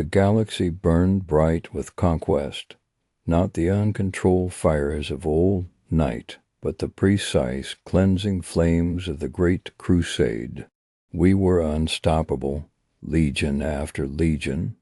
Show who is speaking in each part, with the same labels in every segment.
Speaker 1: The galaxy burned bright with conquest, not the uncontrolled fires of old night, but the precise, cleansing flames of the great crusade. We were unstoppable, legion after legion,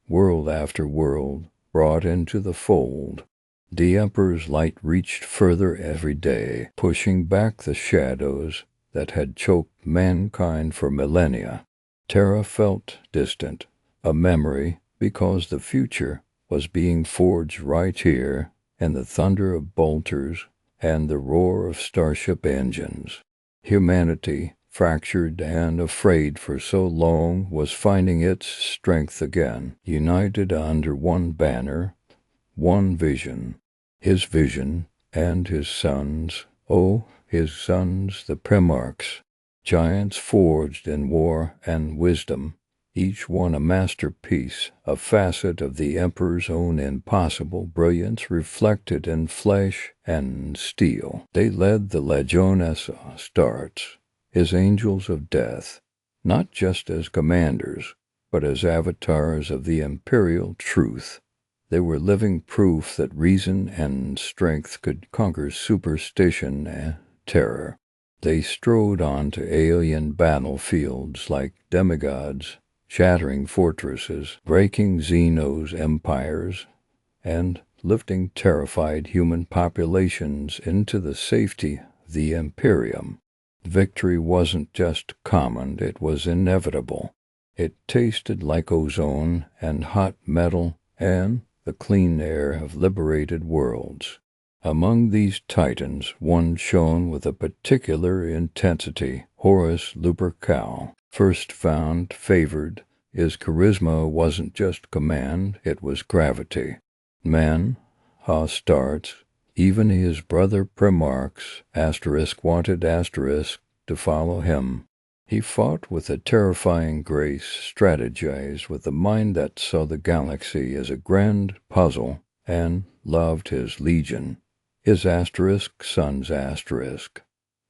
Speaker 1: world after world, brought into the fold. The Emperor's light reached further every day, pushing back the shadows that had choked mankind for millennia. Terra felt distant, a memory, because the future was being forged right here, in the thunder of bolters and the roar of starship engines. Humanity, fractured and afraid for so long, was finding its strength again, united under one banner, one vision. His vision and his sons, oh, his sons, the Primarchs, giants forged in war and wisdom, each one a masterpiece, a facet of the Emperor's own impossible brilliance reflected in flesh and steel. They led the Legiones Astartes, his angels of death, not just as commanders, but as avatars of the imperial truth. They were living proof that reason and strength could conquer superstition and terror. They strode onto alien battlefields like demigods, shattering fortresses, breaking Xenos' empires, and lifting terrified human populations into the safety of the Imperium. Victory wasn't just common, it was inevitable. It tasted like ozone and hot metal and the clean air of liberated worlds. Among these titans, one shone with a particular intensity, Horus Lupercal. First found, favored, his charisma wasn't just command, it was gravity. Men, Astartes, even his brother Primarchs, wanted to follow him. He fought with a terrifying grace, strategized with a mind that saw the galaxy as a grand puzzle, and loved his legion, his son's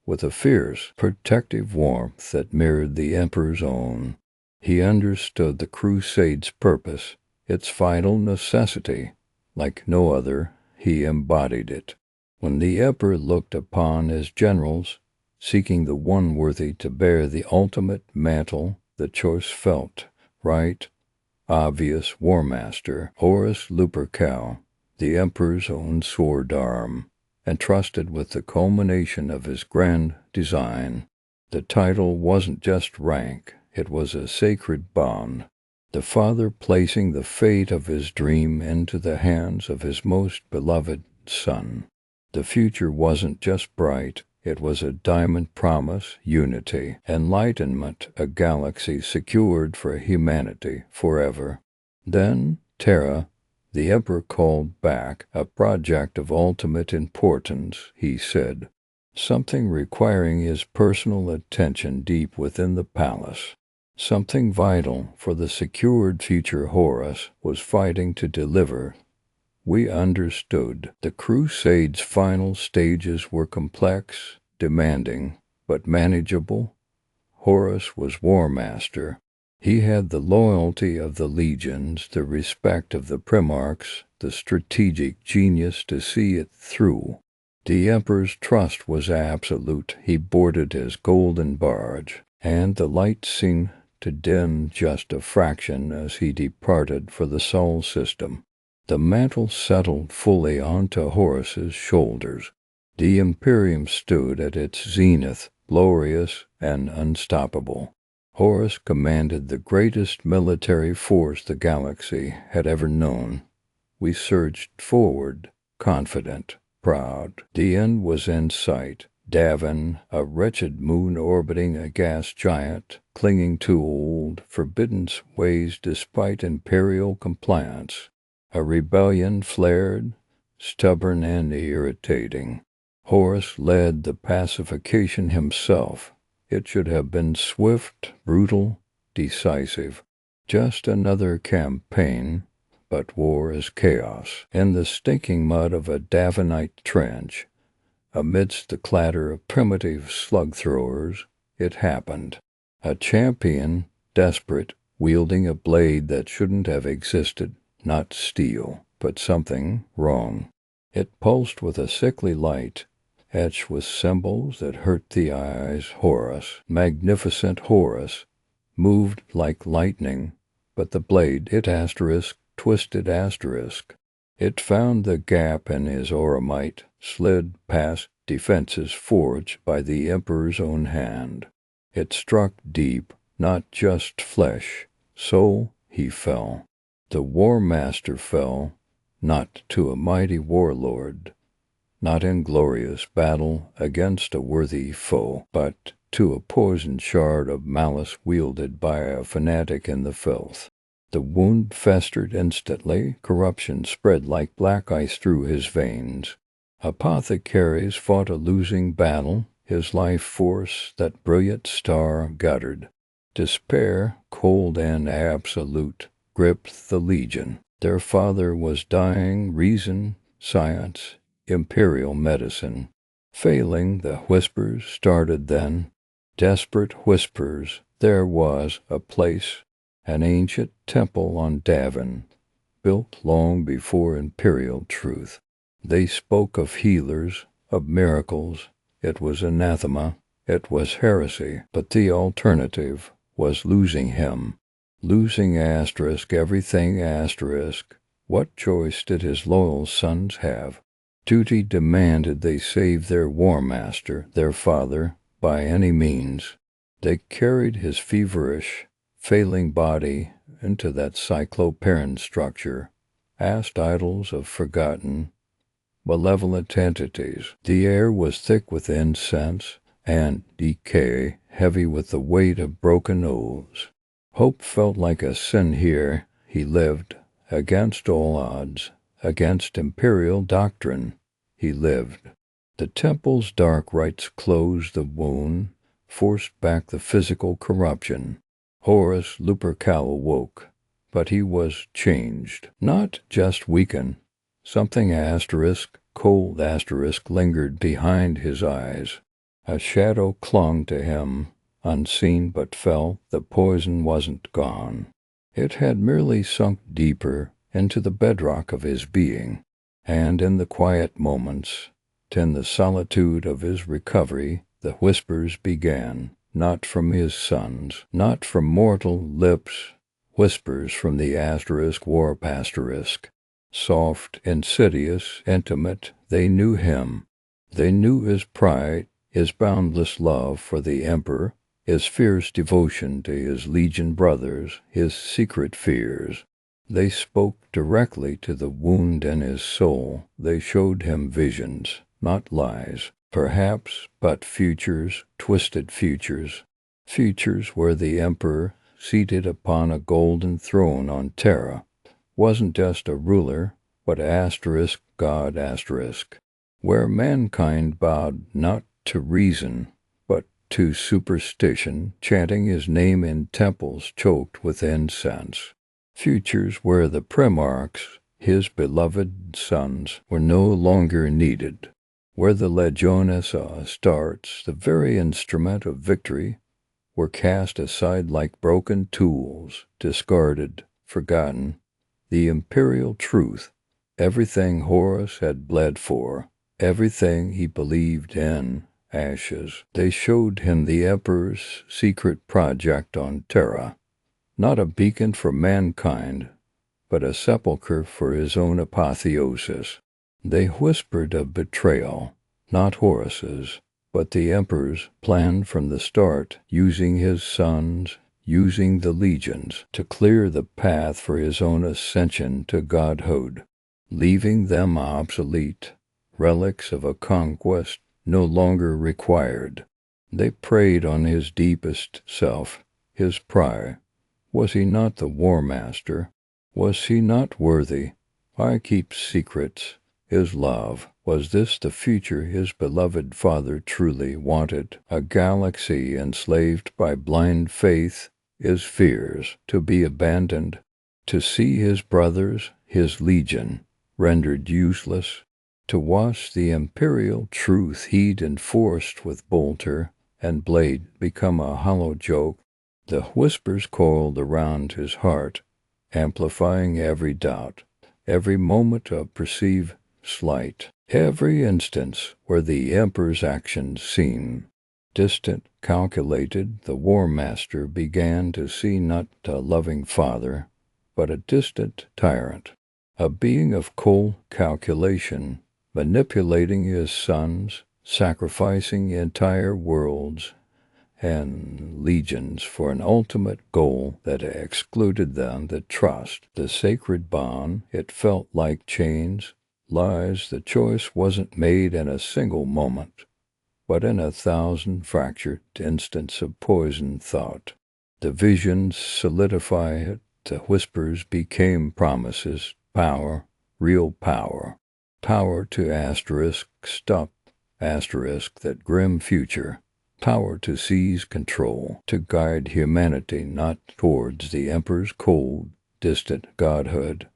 Speaker 1: with a fierce, protective warmth that mirrored the Emperor's own. He understood the Crusade's purpose, its vital necessity. Like no other, he embodied it. When the Emperor looked upon his generals, seeking the one worthy to bear the ultimate mantle, the choice felt right, obvious. Warmaster Horus Lupercal, the Emperor's own sword arm, entrusted with the culmination of his grand design. The title wasn't just rank, it was a sacred bond. The father placing the fate of his dream into the hands of his most beloved son. The future wasn't just bright, it was a diamond promise, unity, enlightenment, a galaxy secured for humanity forever. Then Terra, the Emperor called back, a project of ultimate importance, he said, something requiring his personal attention deep within the palace, something vital for the secured future Horus was fighting to deliver. We understood. The Crusade's final stages were complex, demanding, but manageable. Horus was Warmaster. He had the loyalty of the legions, the respect of the Primarchs, the strategic genius to see it through. The Emperor's trust was absolute. He boarded his golden barge, and the light seemed to dim just a fraction as he departed for the Sol system. The mantle settled fully onto Horus's shoulders. The Imperium stood at its zenith, glorious and unstoppable. Horus commanded the greatest military force the galaxy had ever known. We surged forward, confident, proud. The end was in sight. Davin, a wretched moon-orbiting a gas giant, clinging to old, forbidden ways despite imperial compliance. A rebellion flared, stubborn and irritating. Horus led the pacification himself. It should have been swift, brutal, decisive. Just another campaign, but war is chaos. In the stinking mud of a Davinite trench, amidst the clatter of primitive slug-throwers, it happened. A champion, desperate, wielding a blade that shouldn't have existed, not steel, but something wrong. It pulsed with a sickly light, etched with symbols that hurt the eyes. Horus, magnificent Horus, moved like lightning, but the blade, twisted asterisk. It found the gap in his auramite, slid past defenses forged by the Emperor's own hand. It struck deep, not just flesh, soul. He fell. The Warmaster fell, not to a mighty warlord, not in glorious battle against a worthy foe, but to a poisoned shard of malice wielded by a fanatic in the filth. The wound festered instantly, corruption spread like black ice through his veins. Apothecaries fought a losing battle, his life force, that brilliant star, guttered. Despair, cold and absolute, gripped the Legion. Their father was dying, reason, science, imperial medicine. Failing, the whispers started then. Desperate whispers. There was a place, an ancient temple on Davin, built long before imperial truth. They spoke of healers, of miracles. It was anathema. It was heresy. But the alternative was losing him. Losing everything asterisk. What choice did his loyal sons have? Duty demanded they save their Warmaster, their father, by any means. They carried his feverish, failing body into that cyclopean structure, asked idols of forgotten, malevolent entities. The air was thick with incense and decay, heavy with the weight of broken oaths. Hope felt like a sin here. He lived, against all odds, against imperial doctrine. He lived. The temple's dark rites closed the wound, forced back the physical corruption. Horus Lupercal woke, but he was changed, not just weakened. Something cold asterisk lingered behind his eyes. A shadow clung to him, unseen but felt. The poison wasn't gone. It had merely sunk deeper into the bedrock of his being, and in the quiet moments, in the solitude of his recovery, the whispers began, not from his sons, not from mortal lips, whispers from the Warpasterisk. Soft, insidious, intimate, they knew him. They knew his pride, his boundless love for the Emperor, his fierce devotion to his Legion brothers, his secret fears. They spoke directly to the wound in his soul. They showed him visions, not lies, perhaps, but futures, twisted futures. Futures where the Emperor, seated upon a golden throne on Terra, wasn't just a ruler, but God where mankind bowed not to reason, but to superstition, chanting his name in temples choked with incense. Futures where the Primarchs, his beloved sons, were no longer needed, where the Legiones Astartes, the very instrument of victory, were cast aside like broken tools, discarded, forgotten. The imperial truth, everything Horus had bled for, everything he believed in, ashes. They showed him the Emperor's secret project on Terra, not a beacon for mankind, but a sepulchre for his own apotheosis. They whispered of betrayal, not Horus's, but the Emperor's plan from the start, using his sons, using the legions to clear the path for his own ascension to godhood, leaving them obsolete, relics of a conquest no longer required. They preyed on his deepest self, his pride. Was he not the Warmaster? Was he not worthy? I keep secrets. His love. Was this the future his beloved father truly wanted? A galaxy enslaved by blind faith, his fears, to be abandoned, to see his brothers, his legion, rendered useless, to watch the imperial truth he'd enforced with bolter and blade become a hollow joke. The whispers coiled around his heart, amplifying every doubt, every moment of perceived slight, every instance where the Emperor's actions seemed distant, calculated. The Warmaster began to see not a loving father, but a distant tyrant, a being of cold calculation, manipulating his sons, sacrificing entire worlds and legions for an ultimate goal that excluded them the trust, the sacred bond. It felt like chains, lies. The choice wasn't made in a single moment, but in 1,000 fractured instants of poisoned thought. The visions solidified, the whispers became promises, power, real power, power to stop that grim future, power to seize control, to guide humanity not towards the Emperor's cold, distant godhood,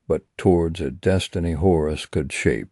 Speaker 1: but towards a destiny Horus could shape,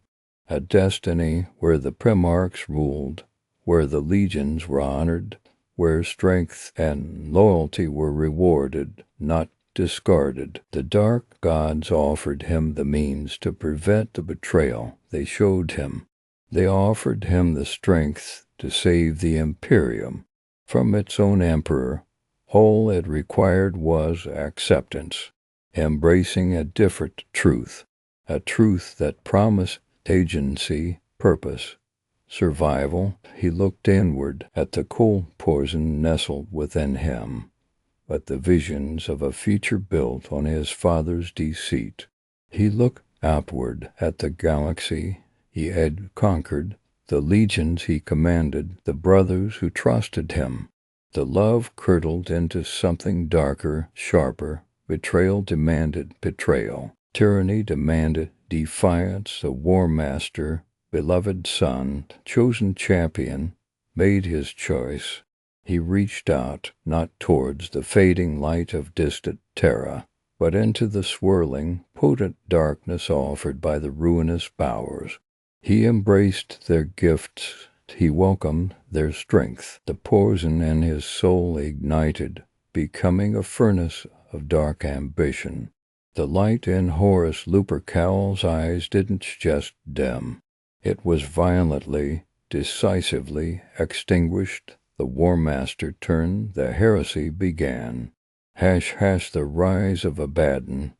Speaker 1: a destiny where the Primarchs ruled, where the legions were honored, where strength and loyalty were rewarded, not discarded. The dark gods offered him the means to prevent the betrayal they showed him. They offered him the strength to save the Imperium from its own emperor. All it required was acceptance, embracing a different truth, a truth that promised agency, purpose, survival. He looked inward at the cold poison nestled within him, but the visions of a future built on his father's deceit. He looked outward at the galaxy he had conquered, the legions he commanded, the brothers who trusted him. The love curdled into something darker, sharper. Betrayal demanded betrayal. Tyranny demanded defiance. The Warmaster, beloved son, chosen champion, made his choice. He reached out, not towards the fading light of distant Terra, but into the swirling, potent darkness offered by the ruinous bowers. He embraced their gifts. He welcomed their strength. The poison in his soul ignited, becoming a furnace of dark ambition. The light in Horus Lupercal's eyes didn't just dim. It was violently, decisively extinguished. The Warmaster turned. The heresy began. The rise of Abaddon,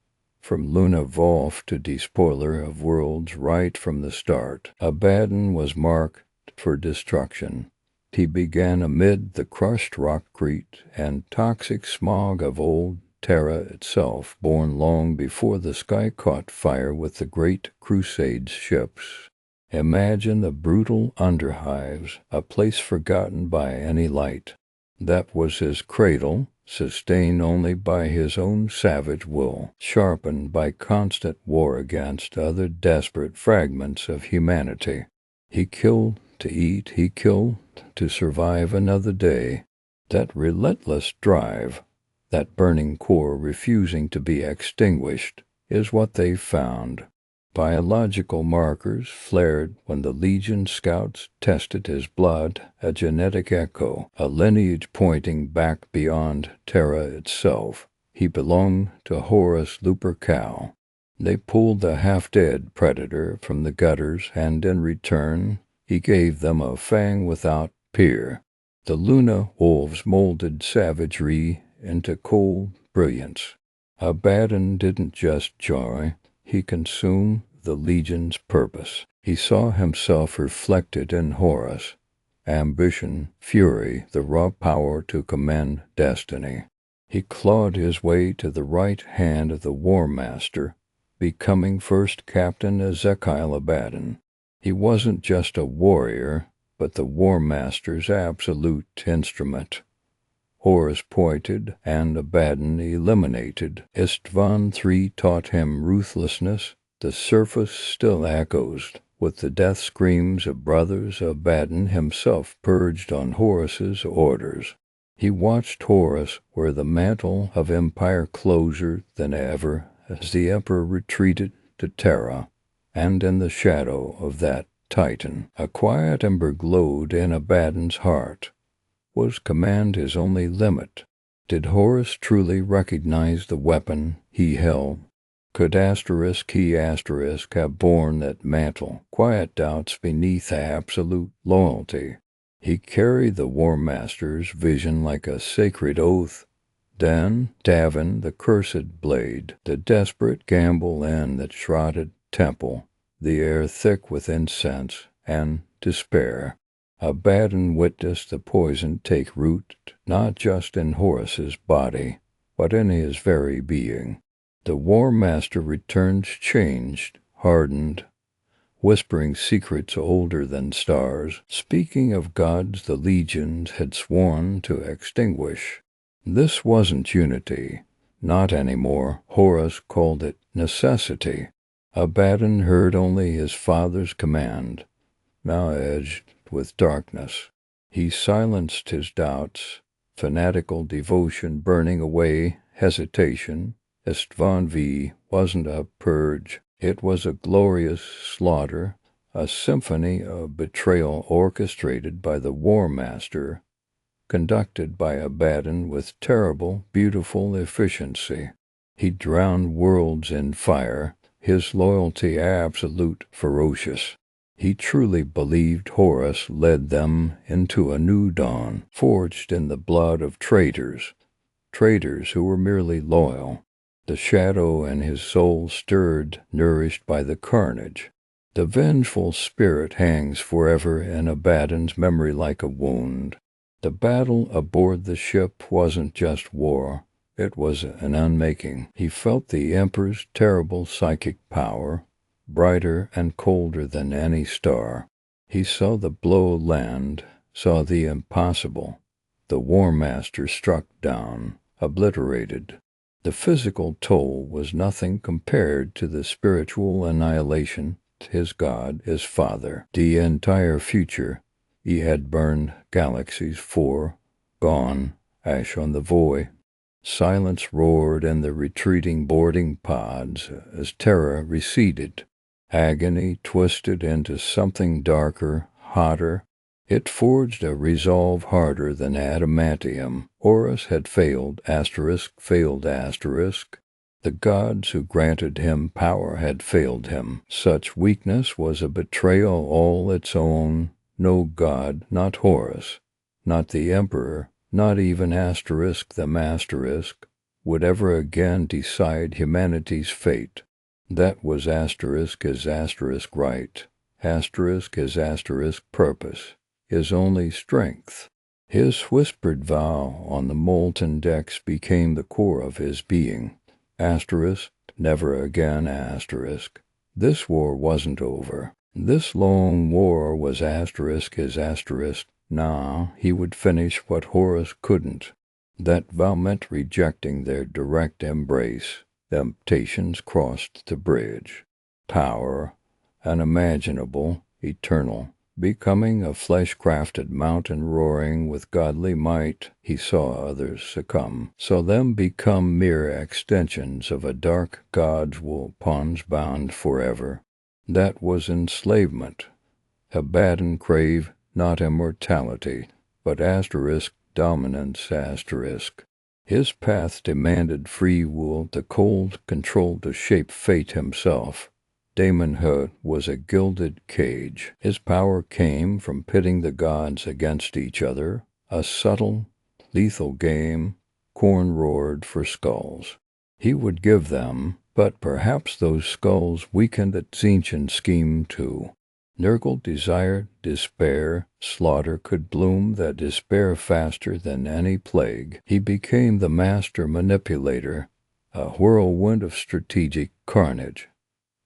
Speaker 1: from Luna Volf to Despoiler of Worlds right from the start. Abaddon was marked for destruction. He began amid the crushed rockcrete and toxic smog of old Terra itself, born long before the sky caught fire with the great Crusades ships. Imagine the brutal underhives, a place forgotten by any light. That was his cradle, sustained only by his own savage will, sharpened by constant war against other desperate fragments of humanity. He killed to eat, he killed to survive another day. That relentless drive, that burning core refusing to be extinguished, is what they found. Biological markers flared when the Legion scouts tested his blood, a genetic echo, a lineage pointing back beyond Terra itself. He belonged to Horus Lupercal. They pulled the half-dead predator from the gutters, and in return, he gave them a fang without peer. The Luna wolves molded savagery into cold brilliance. Abaddon didn't just joy. He consumed the Legion's purpose. He saw himself reflected in Horus. Ambition, fury, the raw power to command destiny. He clawed his way to the right hand of the Warmaster, becoming first Captain Ezekiel Abaddon. He wasn't just a warrior, but the Warmaster's absolute instrument. Horus pointed, and Abaddon eliminated. Istvaan III taught him ruthlessness. The surface still echoes with the death screams of brothers. Abaddon himself purged on Horus's orders. He watched Horus wear the mantle of empire closer than ever as the Emperor retreated to Terra, and in the shadow of that Titan, a quiet ember glowed in Abaddon's heart. Was command his only limit? Did Horus truly recognize the weapon he held? Could he have borne that mantle, quiet doubts beneath absolute loyalty? He carried the Warmaster's vision like a sacred oath. Then, Davin, the cursed blade, the desperate gamble in that shrouded temple, the air thick with incense and despair. Abaddon witnessed the poison take root, not just in Horus's body, but in his very being. The Warmaster returns changed, hardened, whispering secrets older than stars, speaking of gods the legions had sworn to extinguish. This wasn't unity, not anymore. Horus called it necessity. Abaddon heard only his father's command, now edged with darkness. He silenced his doubts, fanatical devotion burning away hesitation. Istvaan V wasn't a purge, it was a glorious slaughter, a symphony of betrayal orchestrated by the Warmaster, conducted by Abaddon with terrible, beautiful efficiency. He drowned worlds in fire, his loyalty absolute, ferocious. He truly believed Horus led them into a new dawn, forged in the blood of traitors who were merely loyal. The shadow in his soul stirred, nourished by the carnage. The vengeful spirit hangs forever in Abaddon's memory like a wound. The battle aboard the ship wasn't just war, it was an unmaking. He felt the Emperor's terrible psychic power, brighter and colder than any star. He saw the blow land, saw the impossible. The Warmaster struck down, obliterated. The physical toll was nothing compared to the spiritual annihilation. His god, his father, the entire future. He had burned galaxies gone, ash on the void. Silence roared in the retreating boarding pods as terror receded. Agony twisted into something darker, hotter. It forged a resolve harder than adamantium. Horus had failed, failed. The gods who granted him power had failed him. Such weakness was a betrayal all its own. No god, not Horus, not the Emperor, not even the Masterisk, would ever again decide humanity's fate. That was his right, his purpose, his only strength. His whispered vow on the molten decks became the core of his being. Never again. This war wasn't over. This long war was his. Nah, he would finish what Horus couldn't. That vow meant rejecting their direct embrace. Temptations crossed the bridge. Power, unimaginable, eternal, becoming a flesh-crafted mountain roaring with godly might. He saw others succumb, saw them become mere extensions of a dark god's wool pawns bound forever. That was enslavement. Abaddon craved not immortality, but dominance. His path demanded free will, the cold control to shape fate himself. Daemonhood was a gilded cage. His power came from pitting the gods against each other, a subtle, lethal game. Corn roared for skulls. He would give them, but perhaps those skulls weakened the Tzeentchian scheme too. Nurgle desired despair. Slaughter could bloom that despair faster than any plague. He became the master manipulator, a whirlwind of strategic carnage,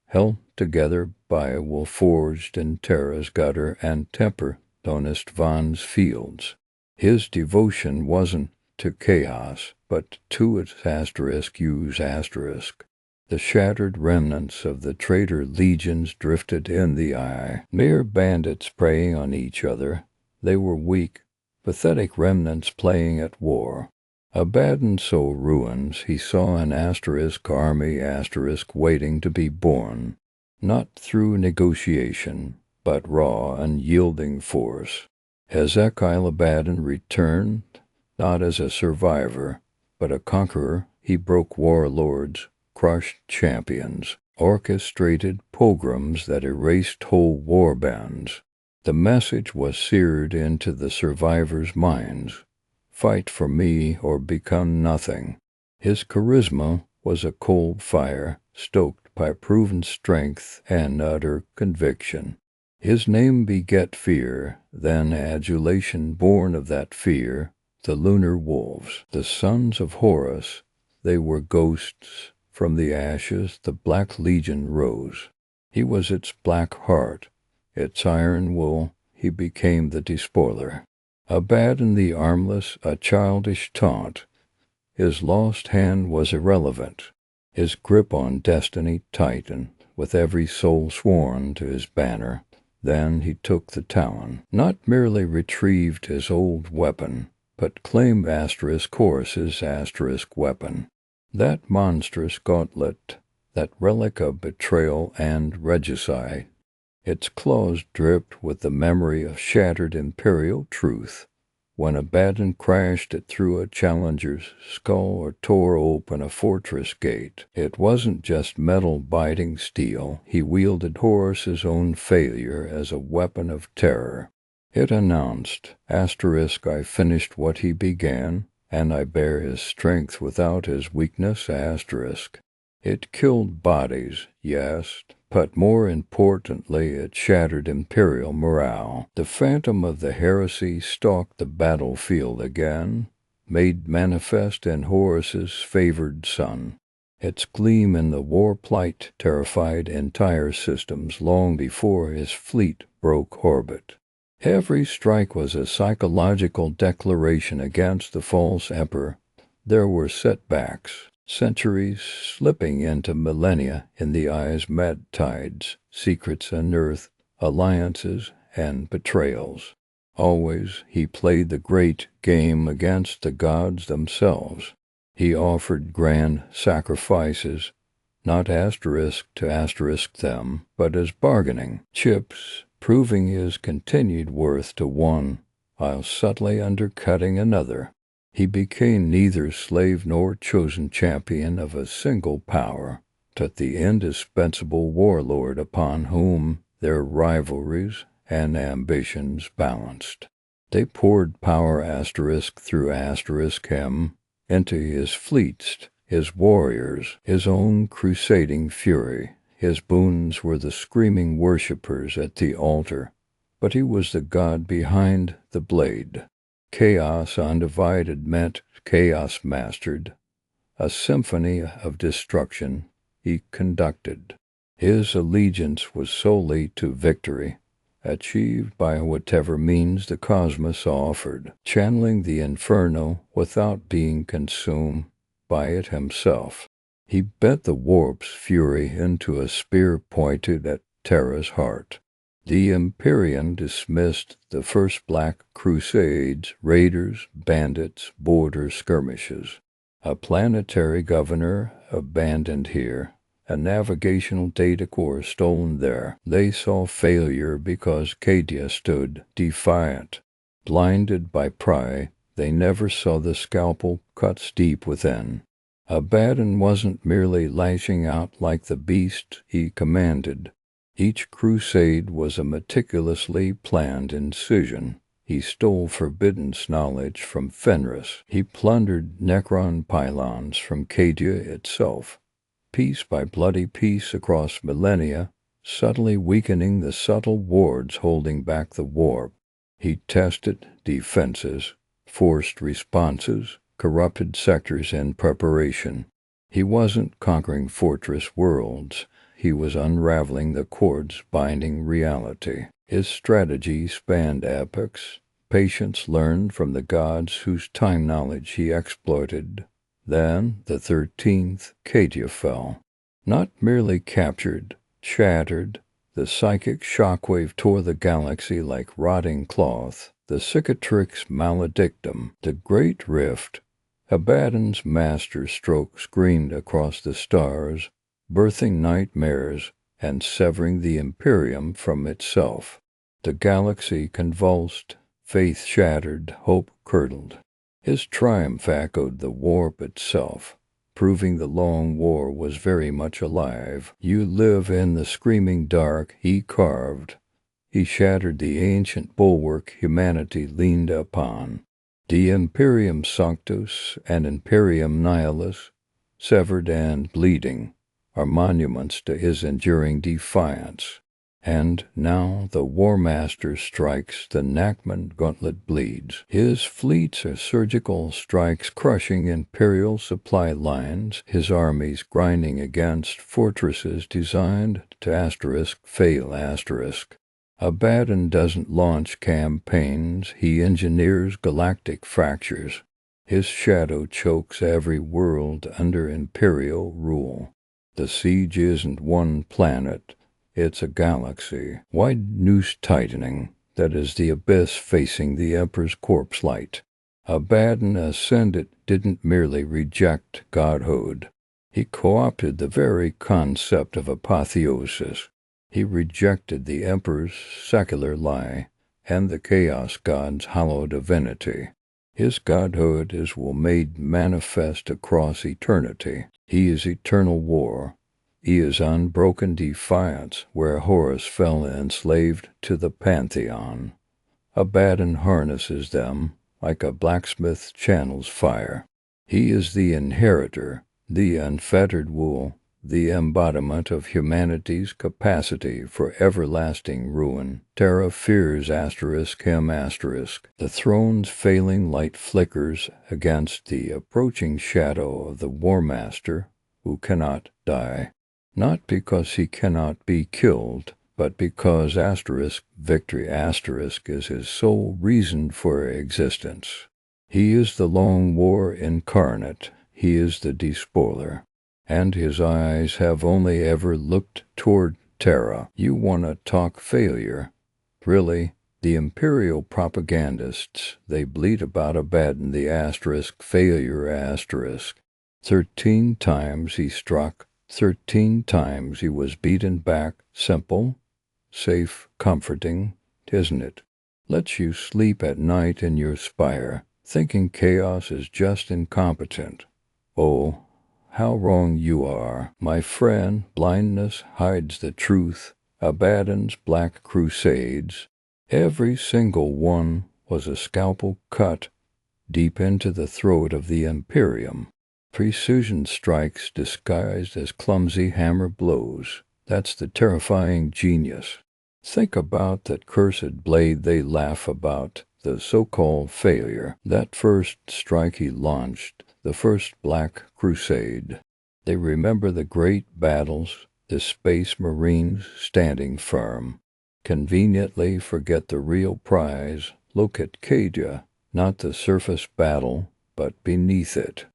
Speaker 1: held together by a will forged in Terra's gutter and temper on Istvaan's fields. His devotion wasn't to chaos, but to its use. The shattered remnants of the Traitor Legions drifted in the eye. Mere bandits preying on each other. They were weak, pathetic remnants playing at war. Abaddon saw ruins. He saw an army waiting to be born. Not through negotiation, but raw, unyielding force. Hezekiah Abaddon returned, not as a survivor, but a conqueror. He broke warlords, crushed champions, orchestrated pogroms that erased whole war bands. The message was seared into the survivors' minds: fight for me or become nothing. His charisma was a cold fire, stoked by proven strength and utter conviction. His name beget fear, then adulation born of that fear. The lunar wolves, the sons of Horus, they were ghosts. From the ashes the Black Legion rose. He was its black heart, its iron wool. He became the Despoiler. Abaddon the Armless, a childish taunt. His lost hand was irrelevant, his grip on destiny tightened, with every soul sworn to his banner. Then he took the Talon, not merely retrieved his old weapon, but claimed Horus's weapon. That monstrous gauntlet, that relic of betrayal and regicide. Its claws dripped with the memory of shattered imperial truth. When Abaddon crashed it through a challenger's skull or tore open a fortress gate, it wasn't just metal biting steel. He wielded Horus's own failure as a weapon of terror. It announced, I finished what he began, and I bear his strength without his weakness. It killed bodies, yes, but more importantly, it shattered imperial morale. The phantom of the heresy stalked the battlefield again, made manifest in Horus's favored son. Its gleam in the war plight terrified entire systems long before his fleet broke orbit. Every strike was a psychological declaration against the false emperor. There were setbacks, centuries slipping into millennia. In the eyes met tides, secrets unearthed, alliances and betrayals. Always he played the great game against the gods themselves. He offered grand sacrifices, not to them, but as bargaining chips, proving his continued worth to one, while subtly undercutting another. He became neither slave nor chosen champion of a single power, but the indispensable warlord upon whom their rivalries and ambitions balanced. They poured power through him into his fleets, his warriors, his own crusading fury. His boons were the screaming worshippers at the altar, but he was the god behind the blade. Chaos undivided meant chaos mastered. A symphony of destruction he conducted. His allegiance was solely to victory, achieved by whatever means the cosmos offered, channeling the inferno without being consumed by it himself. He bent the warp's fury into a spear pointed at Terra's heart. The Empyrean dismissed the first Black Crusades, raiders, bandits, border skirmishes. A planetary governor abandoned here, a navigational data core stolen there. They saw failure because Cadia stood defiant. Blinded by pride, they never saw the scalpel cuts deep within. Abaddon wasn't merely lashing out like the beast he commanded. Each crusade was a meticulously planned incision. He stole forbidden knowledge from Fenris. He plundered Necron pylons from Cadia itself, piece by bloody piece across millennia, subtly weakening the subtle wards holding back the warp. He tested defenses, forced responses, corrupted sectors in preparation. He wasn't conquering fortress worlds. He was unraveling the cords binding reality. His strategy spanned epochs. Patience learned from the gods whose time knowledge he exploited. Then, the 13th, Cadia fell. Not merely captured, shattered. The psychic shockwave tore the galaxy like rotting cloth. The cicatrix maledictum, the great rift. Abaddon's master stroke screamed across the stars, birthing nightmares and severing the Imperium from itself. The galaxy convulsed, faith shattered, hope curdled. His triumph echoed the warp itself, proving the long war was very much alive. You live in the screaming dark he carved. He shattered the ancient bulwark humanity leaned upon. De Imperium Sanctus and Imperium Nihilus, severed and bleeding, are monuments to his enduring defiance. And now the Warmaster strikes, the Nachman gauntlet bleeds. His fleets are surgical strikes crushing imperial supply lines, his armies grinding against fortresses designed to fail. Abaddon doesn't launch campaigns, he engineers galactic fractures. His shadow chokes every world under imperial rule. The siege isn't one planet, it's a galaxy, wide noose tightening, that is the abyss facing the Emperor's corpse light. Abaddon Ascended didn't merely reject godhood. He co-opted the very concept of apotheosis. He rejected the Emperor's secular lie and the Chaos God's hollow divinity. His godhood is made manifest across eternity. He is eternal war. He is unbroken defiance where Horus fell enslaved to the Pantheon. Abaddon harnesses them like a blacksmith channels fire. He is the inheritor, the unfettered wool, the embodiment of humanity's capacity for everlasting ruin. Terra fears him. The throne's failing light flickers against the approaching shadow of the Warmaster who cannot die. Not because he cannot be killed, but because victory is his sole reason for existence. He is the long war incarnate. He is the despoiler. And his eyes have only ever looked toward Terra. You want to talk failure? Really, the imperial propagandists, they bleat about Abaddon the failure. 13 times he struck, 13 times he was beaten back. Simple, safe, comforting, isn't it? Lets you sleep at night in your spire, thinking chaos is just incompetent. Oh, how wrong you are, my friend. Blindness hides the truth. Abaddon's black crusades, every single one was a scalpel cut deep into the throat of the Imperium. Precision strikes disguised as clumsy hammer blows. That's the terrifying genius. Think about that cursed blade they laugh about, the so-called failure. That first strike he launched, the first Black Crusade. They remember the great battles, the space marines standing firm. Conveniently forget the real prize. Look at Cadia, not the surface battle, but beneath it.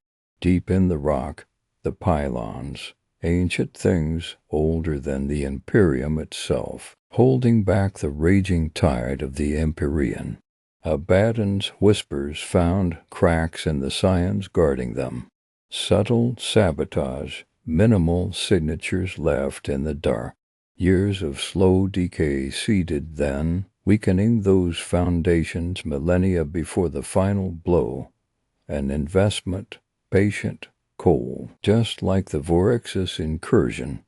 Speaker 1: Deep in the rock, the pylons, ancient things older than the Imperium itself, holding back the raging tide of the Empyrean. Abaddon's whispers found cracks in the scions guarding them. Subtle sabotage, minimal signatures left in the dark. Years of slow decay seeded then, weakening those foundations millennia before the final blow. An investment, patient, cold, just like the Vorexus incursion.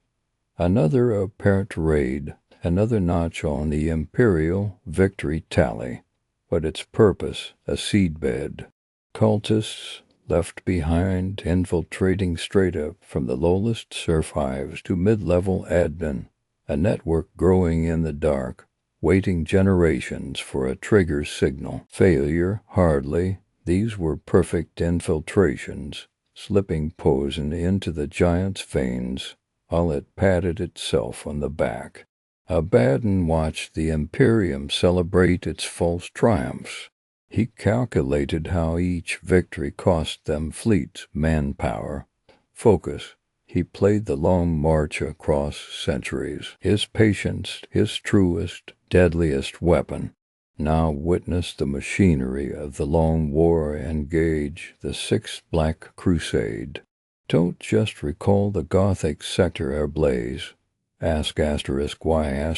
Speaker 1: Another apparent raid, another notch on the imperial victory tally. But its purpose, a seedbed. Cultists left behind, infiltrating straight up from the lowest serf hives to mid-level admin, a network growing in the dark, waiting generations for a trigger signal. Failure, hardly. These were perfect infiltrations, slipping poison into the giant's veins, while it patted itself on the back. Abaddon watched the Imperium celebrate its false triumphs. He calculated how each victory cost them fleets, manpower, focus. He played the long march across centuries, his patience, his truest, deadliest weapon. Now witness the machinery of the long war engage the Sixth Black Crusade. Don't just recall the Gothic sector ablaze. Ask why.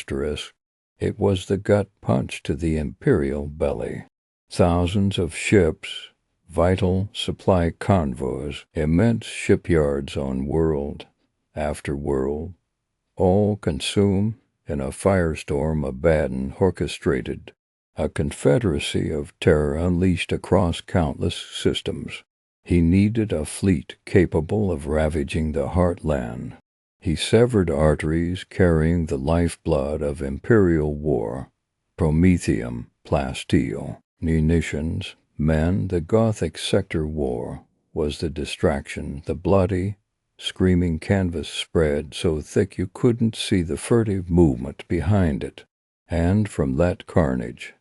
Speaker 1: It was the gut punch to the imperial belly. Thousands of ships, vital supply convoys, immense shipyards on world after world, all consumed in a firestorm Abaddon orchestrated, a confederacy of terror unleashed across countless systems. He needed a fleet capable of ravaging the heartland. He severed arteries carrying the lifeblood of imperial war, promethium, plasteel, munitions, men. The Gothic sector war was the distraction, the bloody, screaming canvas spread so thick you couldn't see the furtive movement behind it. And from that carnage,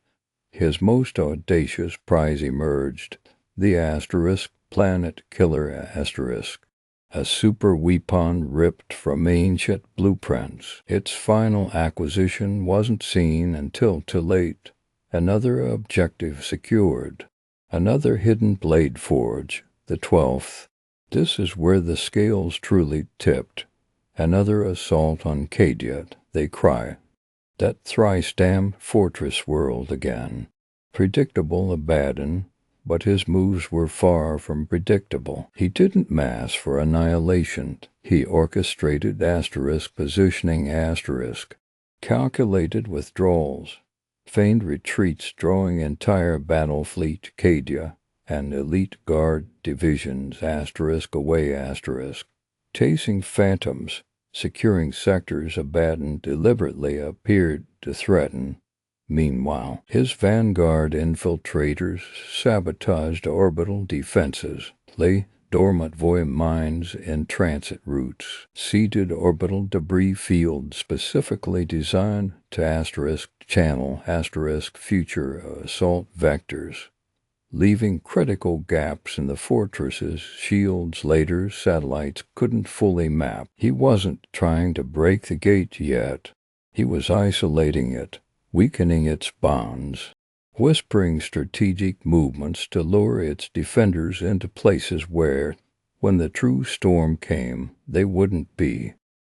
Speaker 1: his most audacious prize emerged, the asterisk planet killer asterisk, a super weapon ripped from ancient blueprints. Its final acquisition wasn't seen until too late. Another objective secured. Another hidden blade forge, the 12th. This is where the scales truly tipped. Another assault on Cadia, they cry. That thrice-damned fortress world again. Predictable Abaddon, but his moves were far from predictable. He didn't mass for annihilation. He orchestrated asterisk positioning asterisk, calculated withdrawals, feigned retreats drawing entire battle fleet Cadia and elite guard divisions asterisk away asterisk, chasing phantoms, securing sectors Abaddon deliberately appeared to threaten. Meanwhile, his vanguard infiltrators sabotaged orbital defenses, lay dormant void mines in transit routes, seeded orbital debris fields specifically designed to asterisk channel asterisk future assault vectors, leaving critical gaps in the fortress's shields later satellites couldn't fully map. He wasn't trying to break the gate yet. He was isolating it, weakening its bonds, whispering strategic movements to lure its defenders into places where, when the true storm came, they wouldn't be.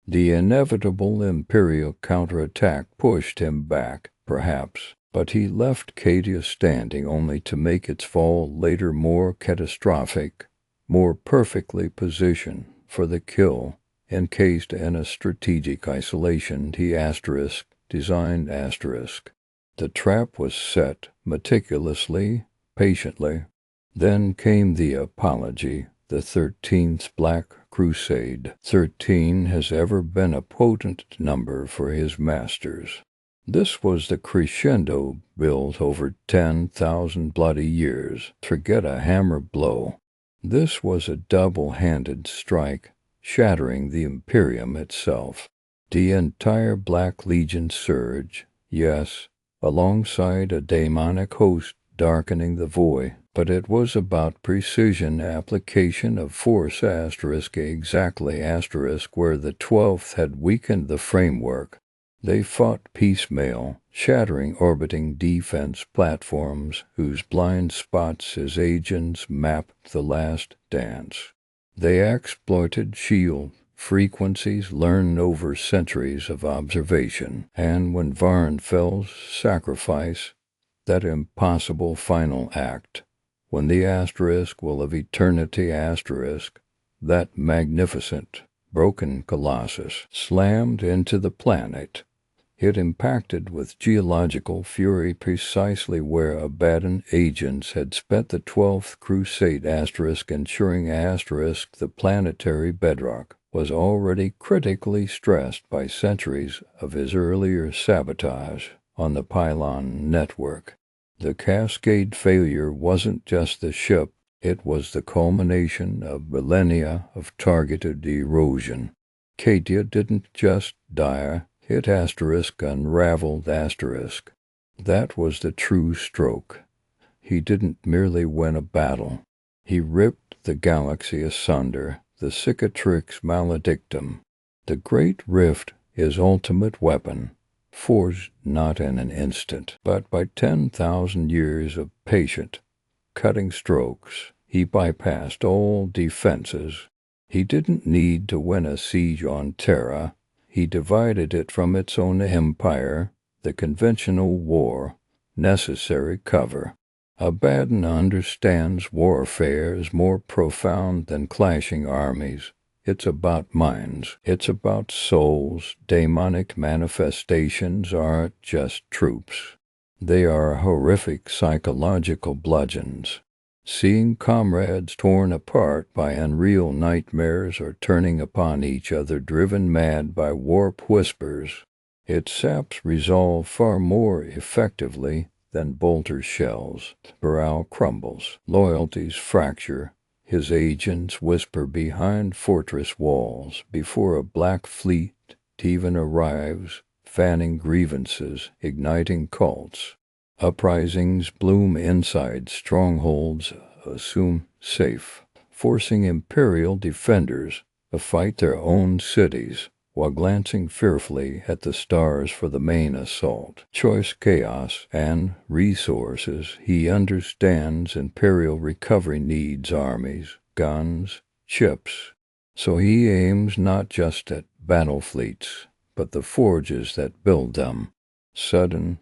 Speaker 1: The inevitable Imperial counterattack pushed him back, perhaps, but he left Cadia standing only to make its fall later more catastrophic, more perfectly positioned for the kill, encased in a strategic isolation he asterisk designed asterisk. The trap was set meticulously, patiently. Then came the apology, the 13th Black Crusade. 13 has ever been a potent number for his masters. This was the crescendo built over 10,000 bloody years. Forget a hammer blow. This was a double-handed strike, shattering the Imperium itself. The entire Black Legion surge, yes, alongside a demonic host darkening the void, but it was about precision application of force asterisk exactly asterisk where the 12th had weakened the framework. They fought piecemeal, shattering orbiting defense platforms whose blind spots his agents mapped the last dance. They exploited shield frequencies learned over centuries of observation, and when Varn fell's sacrifice, that impossible final act, when the asterisk will of eternity asterisk, that magnificent, broken colossus, slammed into the planet, it impacted with geological fury precisely where Abaddon agents had spent the 12th Crusade asterisk ensuring asterisk the planetary bedrock was already critically stressed by centuries of his earlier sabotage on the pylon network. The cascade failure wasn't just the ship, it was the culmination of millennia of targeted erosion. Cadia didn't just die, it asterisk unraveled asterisk. That was the true stroke. He didn't merely win a battle. He ripped the galaxy asunder, the cicatrix maledictum. The great rift, his ultimate weapon, forged not in an instant, but by 10,000 years of patient, cutting strokes. He bypassed all defenses. He didn't need to win a siege on Terra. He divided it from its own empire, the conventional war, necessary cover. Abaddon understands warfare is more profound than clashing armies. It's about minds. It's about souls. Demonic manifestations aren't just troops. They are horrific psychological bludgeons. Seeing comrades torn apart by unreal nightmares or turning upon each other driven mad by warp whispers, it saps resolve far more effectively than bolter shells. Morale crumbles, loyalties fracture, his agents whisper behind fortress walls before a black fleet even arrives, fanning grievances, igniting cults. Uprisings bloom inside strongholds assume safe, forcing imperial defenders to fight their own cities while glancing fearfully at the stars for the main assault. Choice chaos and resources. He understands imperial recovery needs armies, guns, chips. So he aims not just at battle fleets, but the forges that build them. Sudden,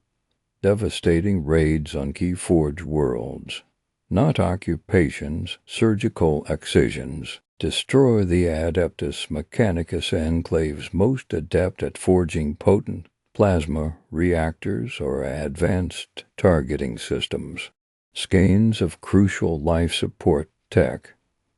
Speaker 1: devastating raids on key forge worlds. Not occupations, surgical excisions. Destroy the Adeptus Mechanicus enclaves most adept at forging potent plasma reactors or advanced targeting systems. Skeins of crucial life support tech.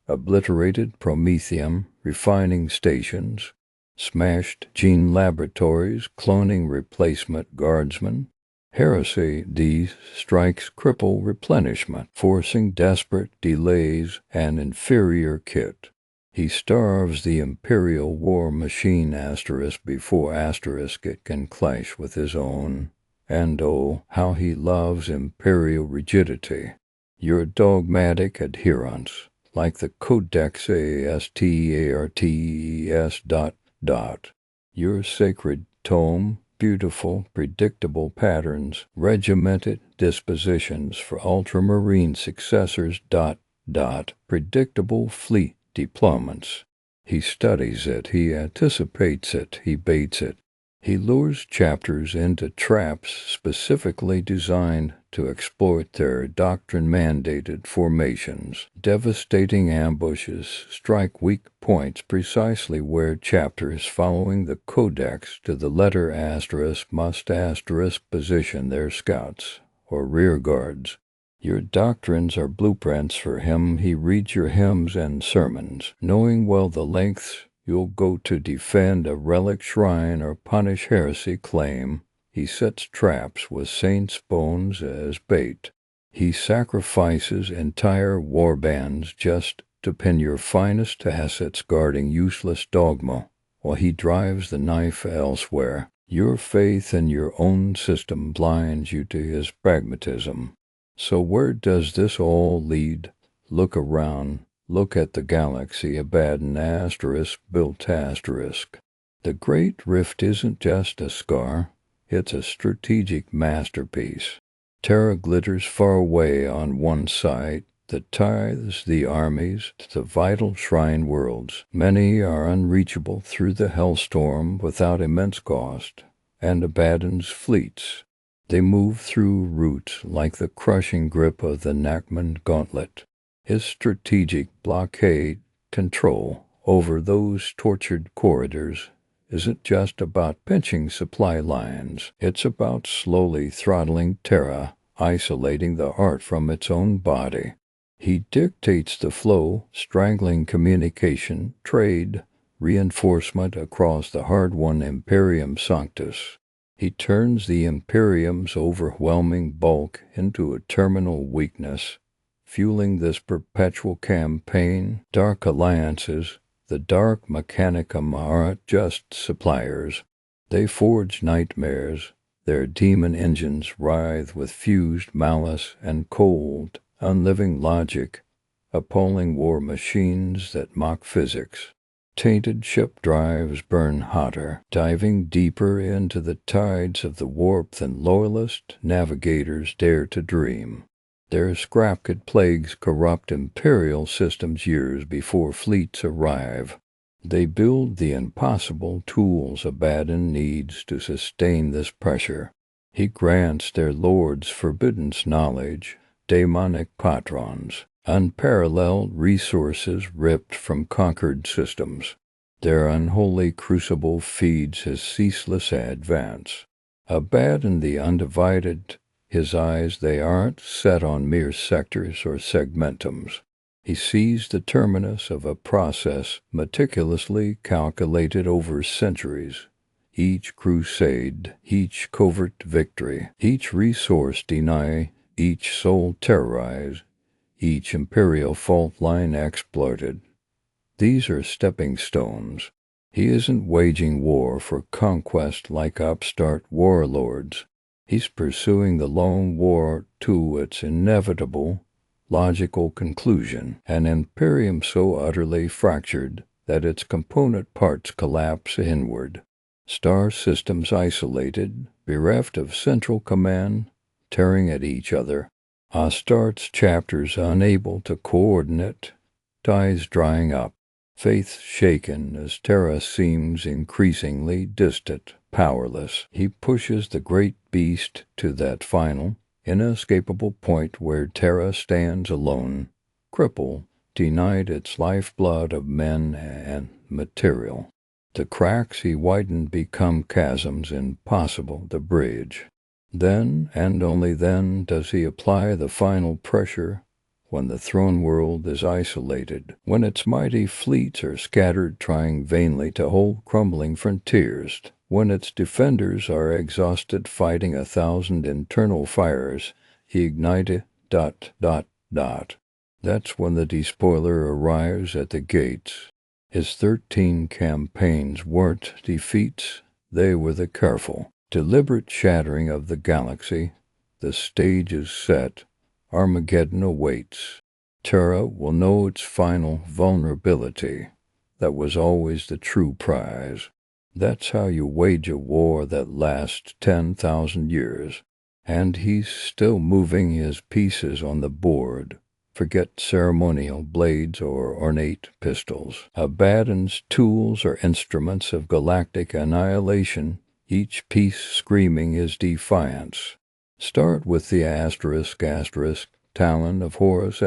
Speaker 1: Obliterated promethium refining stations. Smashed gene laboratories cloning replacement guardsmen. Heresy D strikes cripple replenishment, forcing desperate delays and inferior kit. He starves the imperial war machine before it can clash with his own. And oh, how he loves imperial rigidity. Your dogmatic adherence, like the Codex ASTARTES ... Your sacred tome, beautiful, predictable patterns, regimented dispositions for ultramarine successors ... Predictable fleet deployments. He studies it, he anticipates it, he baits it. He lures chapters into traps specifically designed to exploit their doctrine-mandated formations. Devastating ambushes strike weak points precisely where chapters following the codex to the letter must position their scouts or rear guards. Your doctrines are blueprints for him. He reads your hymns and sermons, knowing well the lengths you'll go to defend a relic shrine or punish heresy claim. He sets traps with saints' bones as bait. He sacrifices entire warbands just to pin your finest assets guarding useless dogma, while he drives the knife elsewhere. Your faith in your own system blinds you to his pragmatism. So where does this all lead? Look around. Look at the galaxy Abaddon built *. The Great Rift isn't just a scar. It's a strategic masterpiece. Terra glitters far away on one side. The tithes, the armies, the vital shrine worlds. Many are unreachable through the hellstorm without immense cost. And Abaddon's fleets. They move through routes like the crushing grip of the Drach'nyen gauntlet. His strategic blockade control over those tortured corridors isn't just about pinching supply lines. It's about slowly throttling Terra, isolating the heart from its own body. He dictates the flow, strangling communication, trade, reinforcement across the hard-won Imperium Sanctus. He turns the Imperium's overwhelming bulk into a terminal weakness, fueling this perpetual campaign. Dark alliances, the dark mechanicum aren't just suppliers. They forge nightmares. Their demon engines writhe with fused malice and cold, unliving logic, appalling war machines that mock physics. Tainted ship drives burn hotter, diving deeper into the tides of the warp than loyalist navigators dare to dream. Their scrapkit plagues corrupt imperial systems years before fleets arrive. They build the impossible tools Abaddon needs to sustain this pressure. He grants their lords forbidden knowledge, demonic patrons, unparalleled resources ripped from conquered systems. Their unholy crucible feeds his ceaseless advance. Abaddon the Undivided, his eyes they aren't set on mere sectors or segmentums. He sees the terminus of a process meticulously calculated over centuries. Each crusade, each covert victory, each resource deny, each soul terrorize, each imperial fault line exploited. These are stepping stones. He isn't waging war for conquest like upstart warlords. He's pursuing the lone war to its inevitable, logical conclusion, an imperium so utterly fractured that its component parts collapse inward. Star systems isolated, bereft of central command, tearing at each other. Astarte's chapters unable to coordinate, ties drying up. Faith shaken as Terra seems increasingly distant, powerless. He pushes the great beast to that final, inescapable point where Terra stands alone, crippled, denied its lifeblood of men and material. The cracks he widened become chasms impossible to bridge. Then, and only then, does he apply the final pressure. When the throne world is isolated, when its mighty fleets are scattered trying vainly to hold crumbling frontiers, when its defenders are exhausted fighting 1,000 internal fires, he ignited ... That's when the Despoiler arrives at the gates. His 13 campaigns weren't defeats, they were the careful, deliberate shattering of the galaxy. The stage is set. Armageddon awaits. Terra will know its final vulnerability. That was always the true prize. That's how you wage a war that lasts 10,000 years. And he's still moving his pieces on the board. Forget ceremonial blades or ornate pistols. Abaddon's tools are instruments of galactic annihilation, each piece screaming his defiance. Start with the ***, Talon of Horus ***.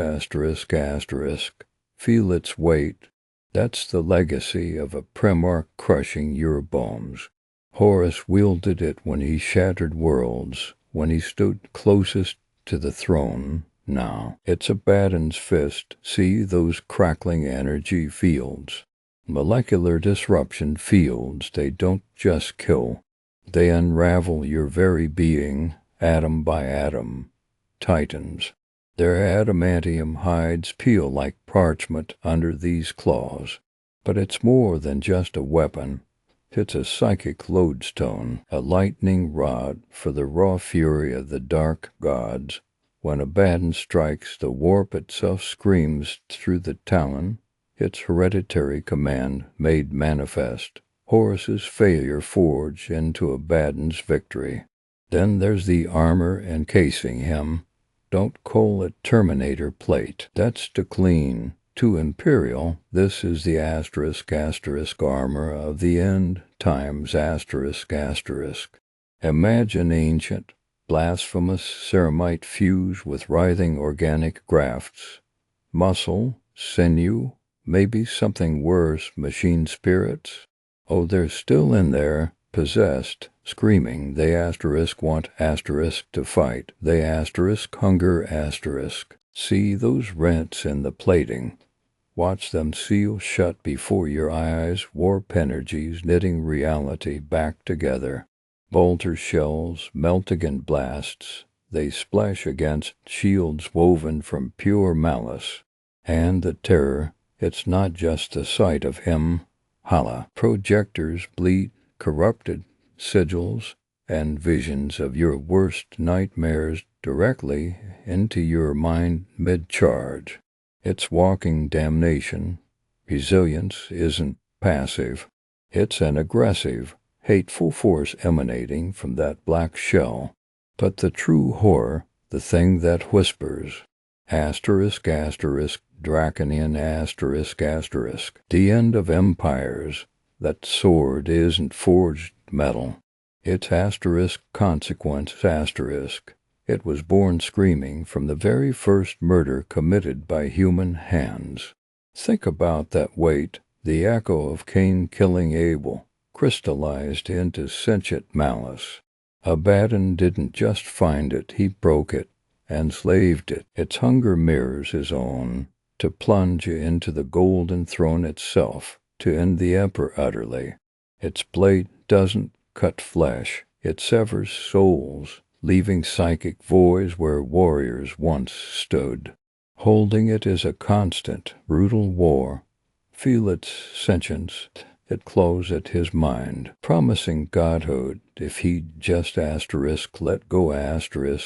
Speaker 1: Feel its weight. That's the legacy of a Primarch crushing your bones. Horus wielded it when he shattered worlds, when he stood closest to the throne. Now, it's Abaddon's fist. See those crackling energy fields. Molecular disruption fields, they don't just kill. They unravel your very being. Atom by atom, titans. Their adamantium hides peel like parchment under these claws. But it's more than just a weapon. It's a psychic lodestone, a lightning rod for the raw fury of the dark gods. When Abaddon strikes, the warp itself screams through the Talon, its hereditary command made manifest. Horus's failure forged into Abaddon's victory. Then there's the armor encasing him. Don't call it Terminator plate. That's too clean, too imperial. This is the **** armor of the end times ***. Imagine ancient, blasphemous ceramite fused with writhing organic grafts. Muscle, sinew, maybe something worse, machine spirits. Oh, they're still in there. Possessed, screaming, they want to fight, they hunger See those rents in the plating. Watch them seal shut before your eyes, warp energies knitting reality back together. Bolter shells, melting in blasts, they splash against shields woven from pure malice. And the terror, it's not just the sight of him. Hala, projectors bleed corrupted sigils and visions of your worst nightmares directly into your mind mid-charge. It's walking damnation. Resilience isn't passive. It's an aggressive, hateful force emanating from that black shell. But the true horror, the thing that whispers, Drach'nyen ***, the end of empires. That sword isn't forged metal. It's *** consequence ***. It was born screaming from the very first murder committed by human hands. Think about that weight, the echo of Cain killing Abel, crystallized into sentient malice. Abaddon didn't just find it, he broke it, enslaved it. Its hunger mirrors his own, to plunge into the golden throne itself, to end the emperor utterly. Its blade doesn't cut flesh, it severs souls, leaving psychic voids where warriors once stood. Holding it is a constant, brutal war. Feel its sentience, it close at his mind, promising godhood if he'd just let go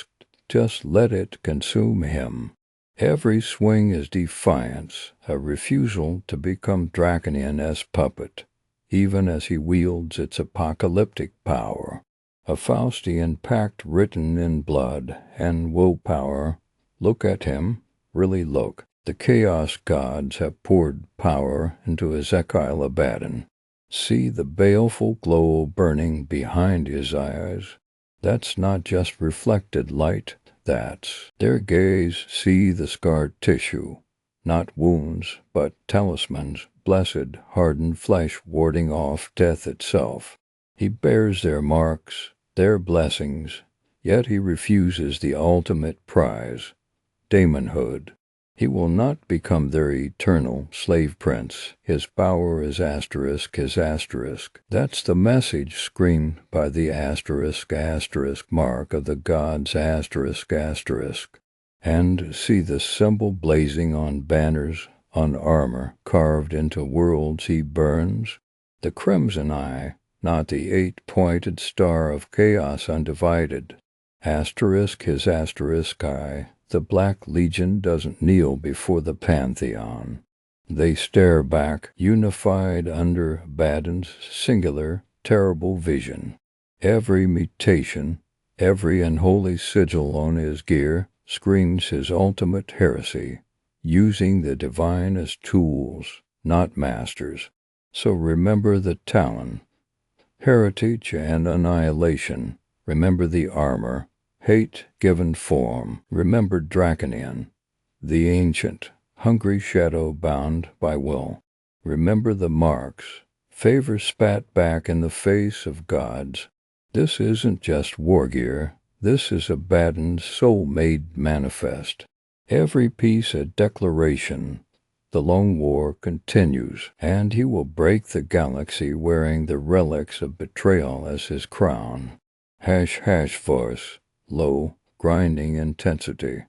Speaker 1: just let it consume him. Every swing is defiance, a refusal to become Drach'nyen's puppet, even as he wields its apocalyptic power. A Faustian pact written in blood and willpower. Look at him, really look. The chaos gods have poured power into Ezekiel Abaddon. See the baleful glow burning behind his eyes. That's not just reflected light, that's their gaze. See the scarred tissue, not wounds, but talismans, blessed, hardened flesh warding off death itself. He bears their marks, their blessings, yet he refuses the ultimate prize, daemonhood. He will not become their eternal slave prince. His power is his asterisk. That's the message screamed by the asterisk mark of the gods asterisk. And see the symbol blazing on banners, on armor, carved into worlds he burns. The crimson eye, not the 8-pointed star of chaos undivided. His asterisk eye. The Black Legion doesn't kneel before the Pantheon. They stare back, unified under Abaddon's singular, terrible vision. Every mutation, every unholy sigil on his gear screams his ultimate heresy, using the divine as tools, not masters. So remember the Talon, heritage and annihilation. Remember the armor, hate given form. Remember Drach'nyen, the ancient, hungry shadow bound by will. Remember the marks, favor spat back in the face of gods. This isn't just war gear, this is Abaddon's soul-made manifest. Every piece a declaration. The lone war continues, and he will break the galaxy wearing the relics of betrayal as his crown. Voice. Low, grinding intensity,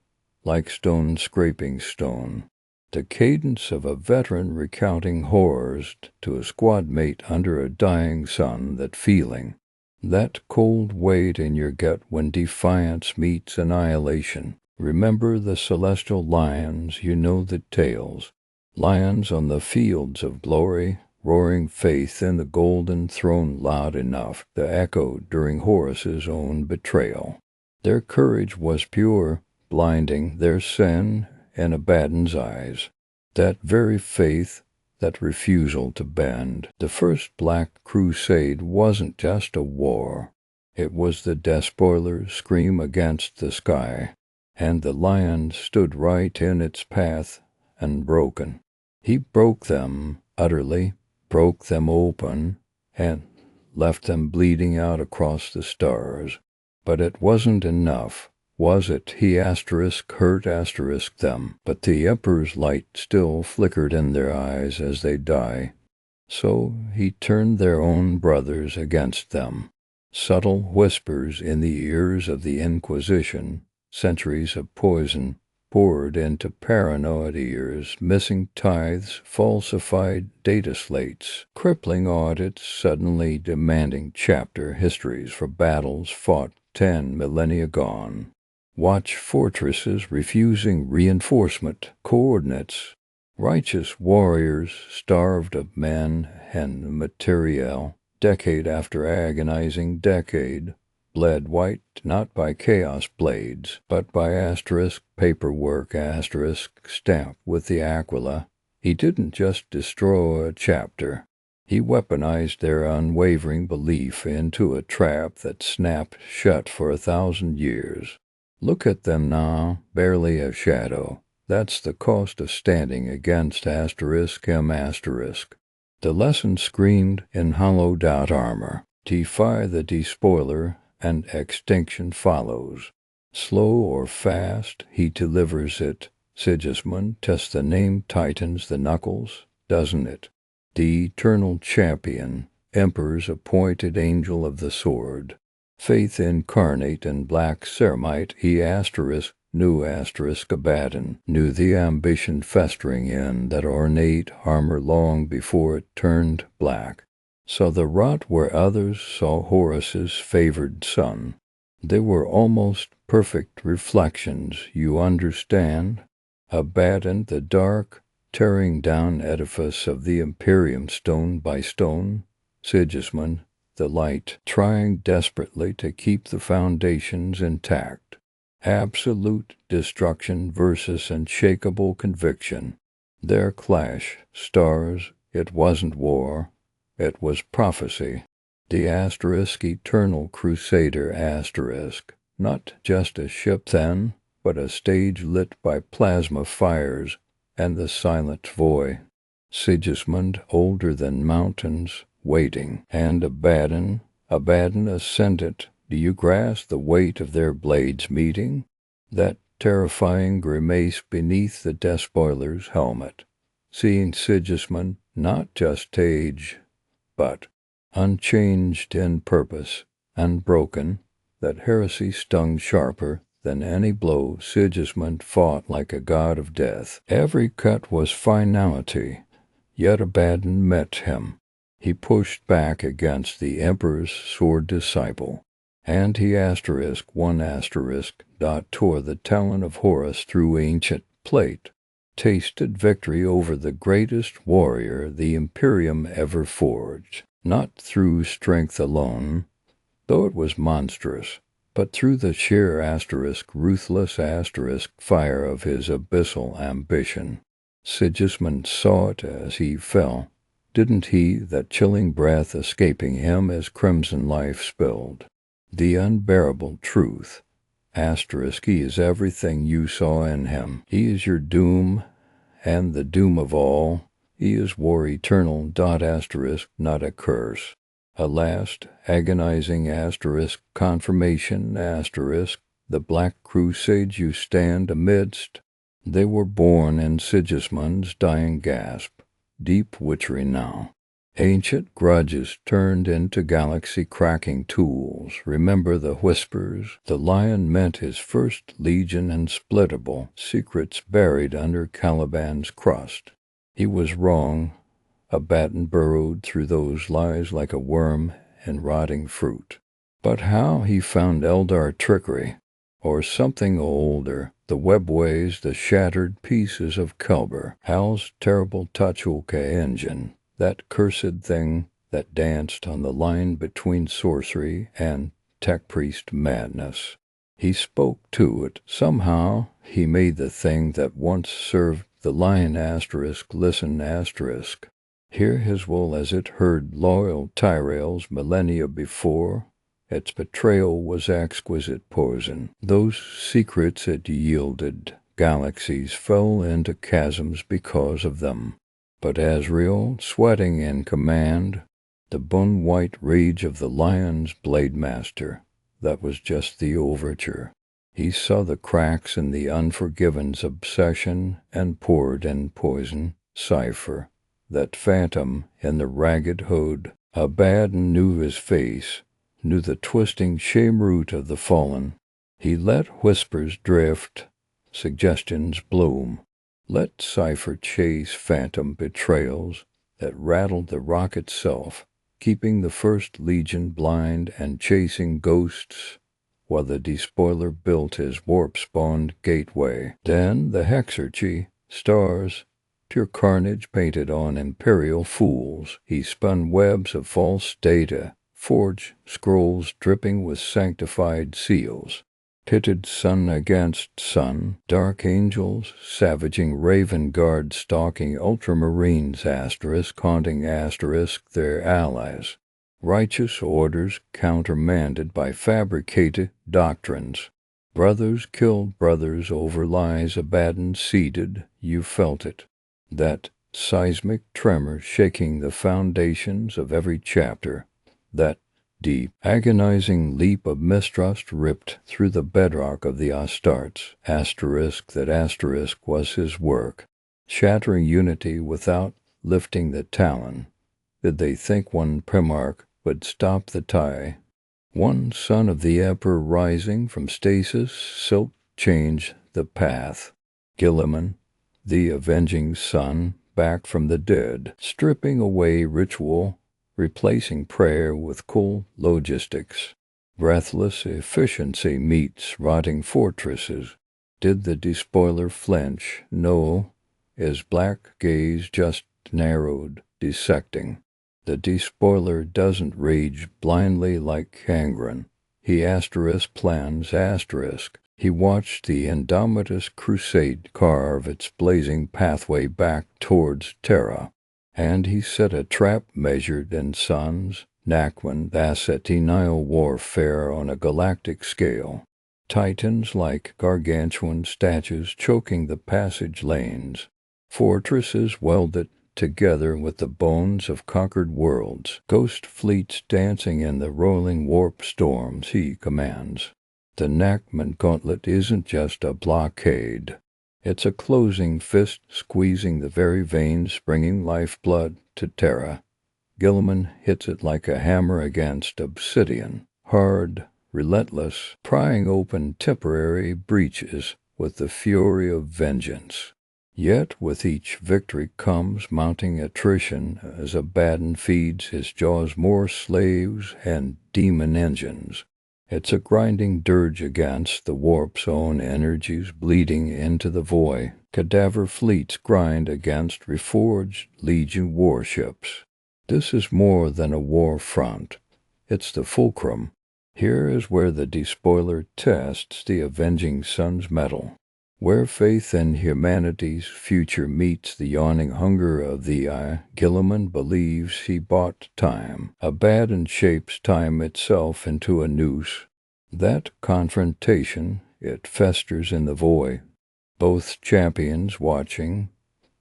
Speaker 1: like stone scraping stone. The cadence of a veteran recounting horrors to a squad mate under a dying sun. That feeling, that cold weight in your gut when defiance meets annihilation. Remember the celestial lions, you know the tales. Lions on the fields of glory, roaring faith in the golden throne loud enough to echo during Horus's own betrayal. Their courage was pure, blinding their sin in Abaddon's eyes. That very faith, that refusal to bend. The first Black Crusade wasn't just a war. It was the Despoiler's scream against the sky, and the lion stood right in its path, unbroken. He broke them utterly, broke them open, and left them bleeding out across the stars. But it wasn't enough, was it? He hurt them, but the Emperor's light still flickered in their eyes as they die. So he turned their own brothers against them. Subtle whispers in the ears of the Inquisition, centuries of poison poured into paranoid ears, missing tithes, falsified data slates, crippling audits, suddenly demanding chapter histories for battles fought 10 millennia gone. Watch fortresses refusing reinforcement coordinates. Righteous warriors starved of men and materiel, decade after agonizing decade, bled white not by chaos blades, but by paperwork stamped with the aquila. He didn't just destroy a chapter. He weaponized their unwavering belief into a trap that snapped shut for 1,000 years. Look at them now, barely a shadow. That's the cost of standing against *M*. The lesson screamed in hollowed-out armor. Defy the Despoiler, and extinction follows. Slow or fast, he delivers it. Sigismund tests the name tightens the knuckles, doesn't it? The eternal champion, Emperor's appointed angel of the sword. Faith incarnate in black ceramite, he knew Abaddon, knew the ambition festering in that ornate armor long before it turned black. Saw the rot where others saw Horus's favored son. They were almost perfect reflections, you understand? Abaddon the dark, tearing down edifice of the Imperium stone by stone. Sigismund the light, trying desperately to keep the foundations intact. Absolute destruction versus unshakable conviction. Their clash, stars, it wasn't war, it was prophecy. The eternal crusader not just a ship then, but a stage lit by plasma fires and the silent void. Sigismund older than mountains, waiting, and Abaddon ascendant. Do you grasp the weight of their blades meeting? That terrifying grimace beneath the Despoiler's helmet, seeing Sigismund not just age, but unchanged in purpose, unbroken. That heresy stung sharper than any blow. Sigismund fought like a god of death. Every cut was finality, yet Abaddon met him. He pushed back against the Emperor's sword disciple, and he tore the Talon of Horus through ancient plate, tasted victory over the greatest warrior the Imperium ever forged, not through strength alone, though it was monstrous, but through the sheer ruthless fire of his abyssal ambition. Sigismund saw it as he fell, didn't he, that chilling breath escaping him as crimson life spilled? The unbearable truth. He is everything you saw in him. He is your doom, and the doom of all. He is war eternal. Not a curse. A last, agonizing confirmation. The black crusades you stand amidst. They were born in Sigismund's dying gasp. Deep witchery now. Ancient grudges turned into galaxy-cracking tools. Remember the whispers. The lion meant his first legion unsplittable, secrets buried under Caliban's crust. He was wrong. Abaddon burrowed through those lies like a worm in rotting fruit. But how he found Eldar trickery, or something older, the webways, the shattered pieces of Kelber, Hal's terrible Tachulka engine, that cursed thing that danced on the line between sorcery and tech priest madness. He spoke to it. Somehow he made the thing that once served the lion listen hear his will as it heard loyal Tyrell's millennia before. Its betrayal was exquisite poison. Those secrets it yielded. Galaxies fell into chasms because of them. But Azrael, sweating in command, the bone-white rage of the lion's blade master, that was just the overture. He saw the cracks in the Unforgiven's obsession and poured in poison. Cipher, that phantom in the ragged hood. Abaddon knew his face, knew the twisting shame root of the fallen. He let whispers drift, suggestions bloom. Let Cipher chase phantom betrayals that rattled the rock itself, keeping the First Legion blind and chasing ghosts, while the Despoiler built his warp-spawned gateway. Then the Hexarchy, stars, pure carnage painted on imperial fools. He spun webs of false data, forged scrolls dripping with sanctified seals, pitted sun against sun, dark angels, savaging raven guards stalking ultramarines haunting their allies, righteous orders countermanded by fabricated doctrines. Brothers killed brothers over lies Abaddon seeded, you felt it. That seismic tremor shaking the foundations of every chapter. That deep, agonizing leap of mistrust ripped through the bedrock of the Astartes. That was his work, shattering unity without lifting the Talon. Did they think one Primarch would stop the tie? One son of the Emperor rising from stasis silk changed the path. Guilliman, the avenging son, back from the dead, stripping away ritual, replacing prayer with cool logistics. Breathless efficiency meets rotting fortresses. Did the despoiler flinch? No, his black gaze just narrowed, dissecting. The despoiler doesn't rage blindly like Hangren. He plans. He watched the indomitous crusade carve its blazing pathway back towards Terra, and he set a trap measured in suns, Naquin, Assatinile warfare on a galactic scale. Titans like gargantuan statues choking the passage lanes. Fortresses welded together with the bones of conquered worlds, ghost fleets dancing in the rolling warp storms he commands. The Naquin gauntlet isn't just a blockade. It's a closing fist squeezing the very veins bringing lifeblood to Terra. Guilliman hits it like a hammer against obsidian, hard, relentless, prying open temporary breaches with the fury of vengeance. Yet with each victory comes mounting attrition as Abaddon feeds his jaws more slaves and demon engines. It's a grinding dirge against the warp's own energies bleeding into the void. Cadaver fleets grind against reforged Legion warships. This is more than a war front. It's the fulcrum. Here is where the despoiler tests the avenging son's mettle. Where faith in humanity's future meets the yawning hunger of the eye, Guilliman believes he bought time. Abaddon shapes time itself into a noose. That confrontation, it festers in the void. Both champions watching,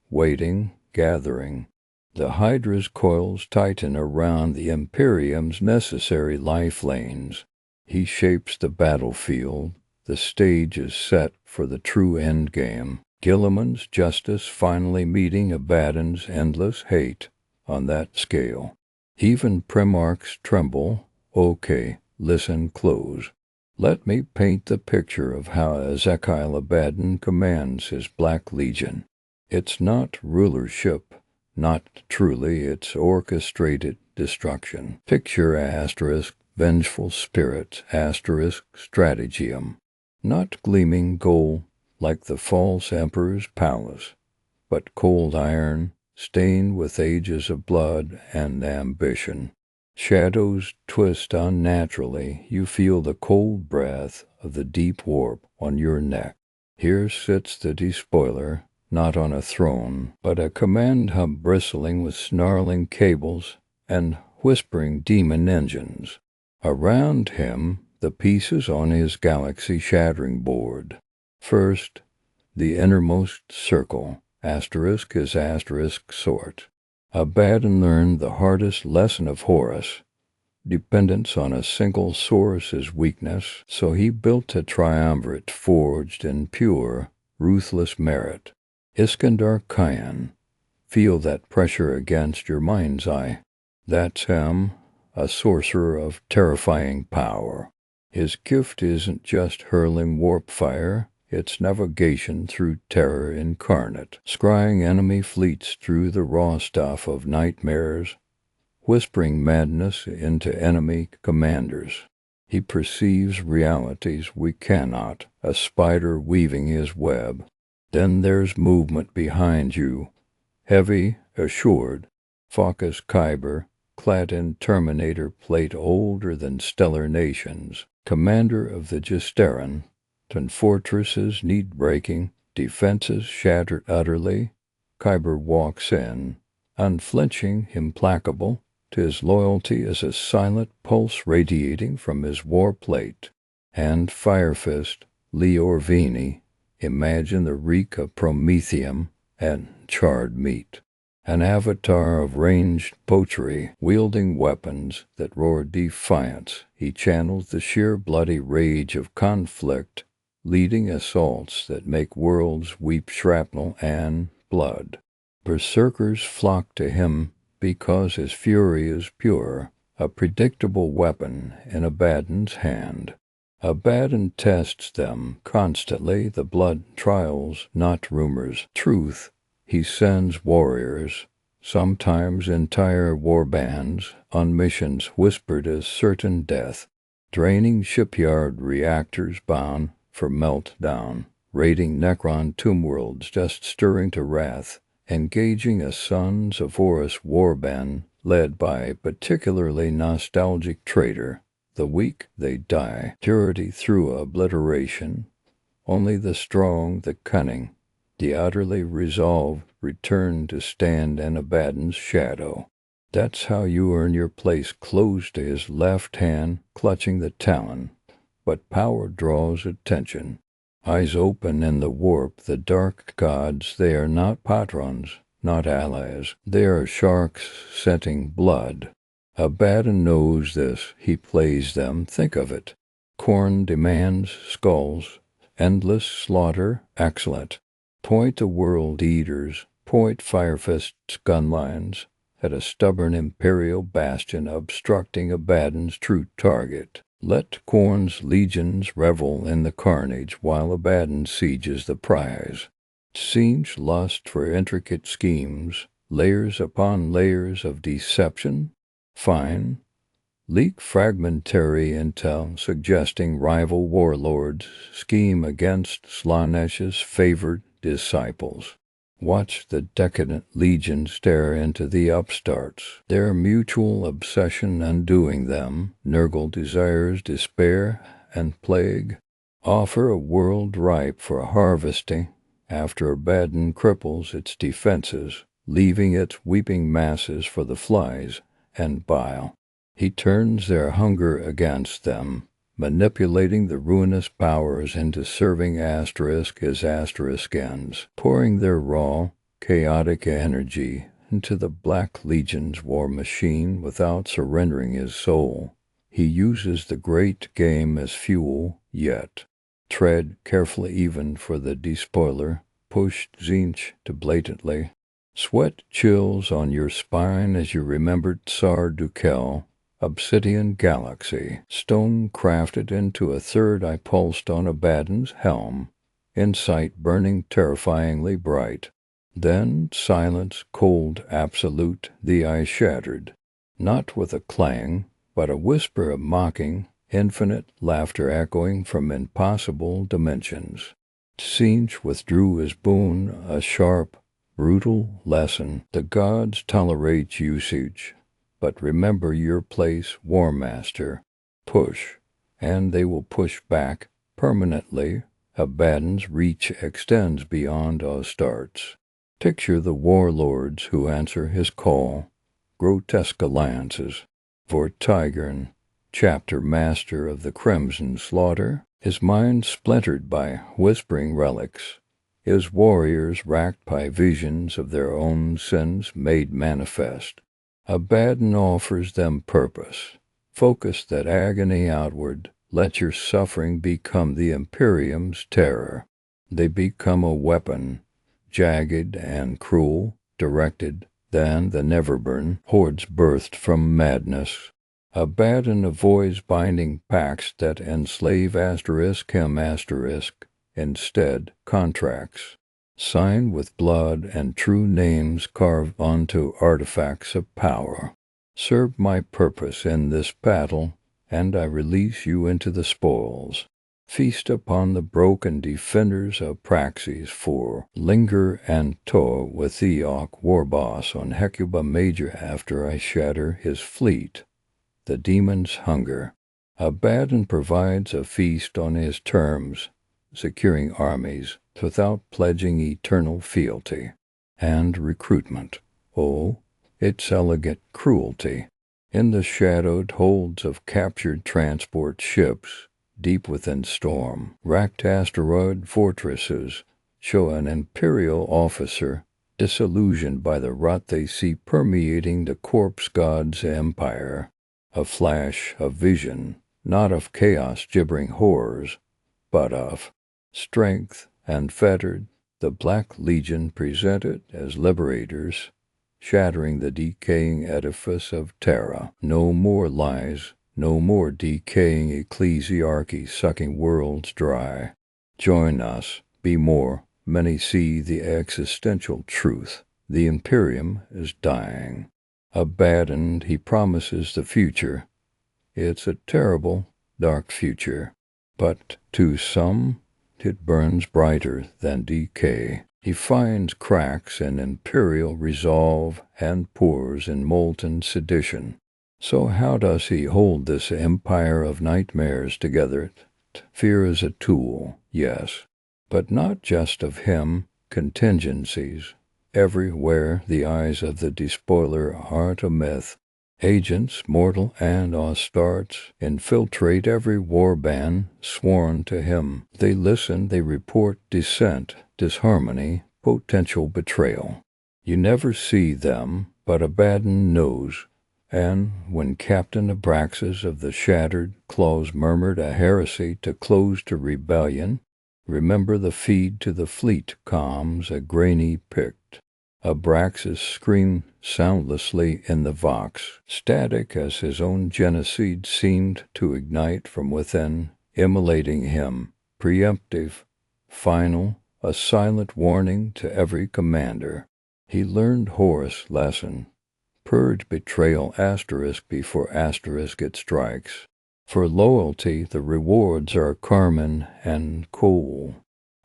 Speaker 1: waiting, gathering. The Hydra's coils tighten around the Imperium's necessary life lanes. He shapes the battlefield. The stage is set for the true endgame. Guilliman's justice finally meeting Abaddon's endless hate on that scale. Even Primarchs tremble. Okay, listen close. Let me paint the picture of how Ezekiel Abaddon commands his Black Legion. It's not rulership, not truly, it's orchestrated destruction. Picture vengeful spirit, stratagem. Not gleaming gold like the false emperor's palace, but cold iron, stained with ages of blood and ambition. Shadows twist unnaturally. You feel the cold breath of the deep warp on your neck. Here sits the despoiler, not on a throne, but a command hub bristling with snarling cables and whispering demon engines. Around him, the pieces on his galaxy-shattering board. First, the innermost circle, sort. Abaddon learned the hardest lesson of Horus. Dependence on a single source is weakness, so he built a triumvirate forged in pure, ruthless merit. Iskandar Kyan, feel that pressure against your mind's eye. That's him, a sorcerer of terrifying power. His gift isn't just hurling warp fire, it's navigation through terror incarnate, scrying enemy fleets through the raw stuff of nightmares, whispering madness into enemy commanders. He perceives realities we cannot, a spider weaving his web. Then there's movement behind you, heavy, assured, Focus Kyber, clad in Terminator plate older than stellar nations, commander of the Gesteran, when fortresses need breaking, defenses shattered utterly, Kyber walks in, unflinching, implacable, to his loyalty as a silent pulse radiating from his war plate, and Firefist, Leorvini, imagine the reek of promethium and charred meat. An avatar of ranged poetry, wielding weapons that roar defiance, he channels the sheer bloody rage of conflict, leading assaults that make worlds weep shrapnel and blood. Berserkers flock to him because his fury is pure, a predictable weapon in Abaddon's hand. Abaddon tests them constantly, the blood trials, not rumors, truth. He sends warriors, sometimes entire warbands, on missions whispered as certain death, draining shipyard reactors bound for meltdown, raiding Necron tomb worlds just stirring to wrath, engaging a Sons of Horus warband led by a particularly nostalgic traitor. The weak, they die, purity through obliteration. Only the strong, the cunning, the utterly resolved return to stand in Abaddon's shadow. That's how you earn your place close to his left hand, clutching the Talon. But power draws attention. Eyes open in the warp, the dark gods, they are not patrons, not allies. They are sharks scenting blood. Abaddon knows this. He plays them. Think of it. Khorne demands skulls. Endless slaughter. Excellent. Point the world eaters. Point Firefist's gunlines at a stubborn imperial bastion obstructing Abaddon's true target. Let Khorne's legions revel in the carnage while Abaddon sieges the prize. Siege lust for intricate schemes, layers upon layers of deception. Fine. Leak fragmentary intel suggesting rival warlords scheme against Slaaneish's favored disciples. Watch the decadent legion stare into the upstarts, their mutual obsession undoing them, Nurgle desires despair and plague. Offer a world ripe for harvesting after Abaddon cripples its defenses, leaving its weeping masses for the flies and bile. He turns their hunger against them, manipulating the ruinous powers into serving asterisk as asterisk ends, pouring their raw, chaotic energy into the Black Legion's war machine without surrendering his soul. He uses the great game as fuel, yet. Tread carefully even for the despoiler, push Tzeentch to blatantly. Sweat chills on your spine as you remembered Tsar Dukel, Obsidian Galaxy, stone crafted into a third eye pulsed on Abaddon's helm, insight burning terrifyingly bright. Then silence, cold, absolute, the eye shattered, not with a clang, but a whisper of mocking, infinite laughter echoing from impossible dimensions. Tzeentch withdrew his boon, a sharp, brutal lesson. The gods tolerate usage, but remember your place, Warmaster. Push, and they will push back permanently. Abaddon's reach extends beyond Astartes. Picture the warlords who answer his call, grotesque alliances. Vortigern, chapter master of the Crimson Slaughter, his mind splintered by whispering relics, his warriors racked by visions of their own sins made manifest. Abaddon offers them purpose. Focus that agony outward. Let your suffering become the Imperium's terror. They become a weapon, jagged and cruel, directed, then the Neverburn hordes birthed from madness. Abaddon avoids binding pacts that enslave asterisk him asterisk, instead contracts, signed with blood and true names carved onto artifacts of power. Serve my purpose in this battle, and I release you into the spoils. Feast upon the broken defenders of Praxis, for linger and tow with Theok Warboss on Hecuba Major after I shatter his fleet. The demon's hunger. Abaddon provides a feast on his terms, securing armies without pledging eternal fealty. And recruitment. Oh, its elegant cruelty. In the shadowed holds of captured transport ships, deep within storm. Racked asteroid fortresses show an imperial officer disillusioned by the rot they see permeating the corpse god's empire. A flash of vision, not of chaos-gibbering horrors, but of strength unfettered. The Black Legion presented as liberators, shattering the decaying edifice of Terra. No more lies, no more decaying ecclesiarchy sucking worlds dry. Join us, be more. Many see the existential truth. The Imperium is dying. Abaddon, he promises the future. It's a terrible, dark future. But to some, it burns brighter than decay. He finds cracks in imperial resolve and pours in molten sedition. So how does he hold this empire of nightmares together? Fear is a tool, yes, but not just of him. Contingencies. Everywhere the eyes of the Despoiler aren't a myth. Agents, mortal and Astartes, infiltrate every warband sworn to him. They listen, they report dissent, disharmony, potential betrayal. You never see them, but Abaddon knows. And when Captain Abraxas of the Shattered Claws murmured a heresy to close to rebellion, remember the feed to the fleet comms a grainy picked. Abraxas screamed soundlessly in the Vox, static as his own genocide seemed to ignite from within, immolating him, preemptive, final, a silent warning to every commander. He learned Horus' lesson. Purge betrayal asterisk before asterisk it strikes. For loyalty the rewards are carmine and coal.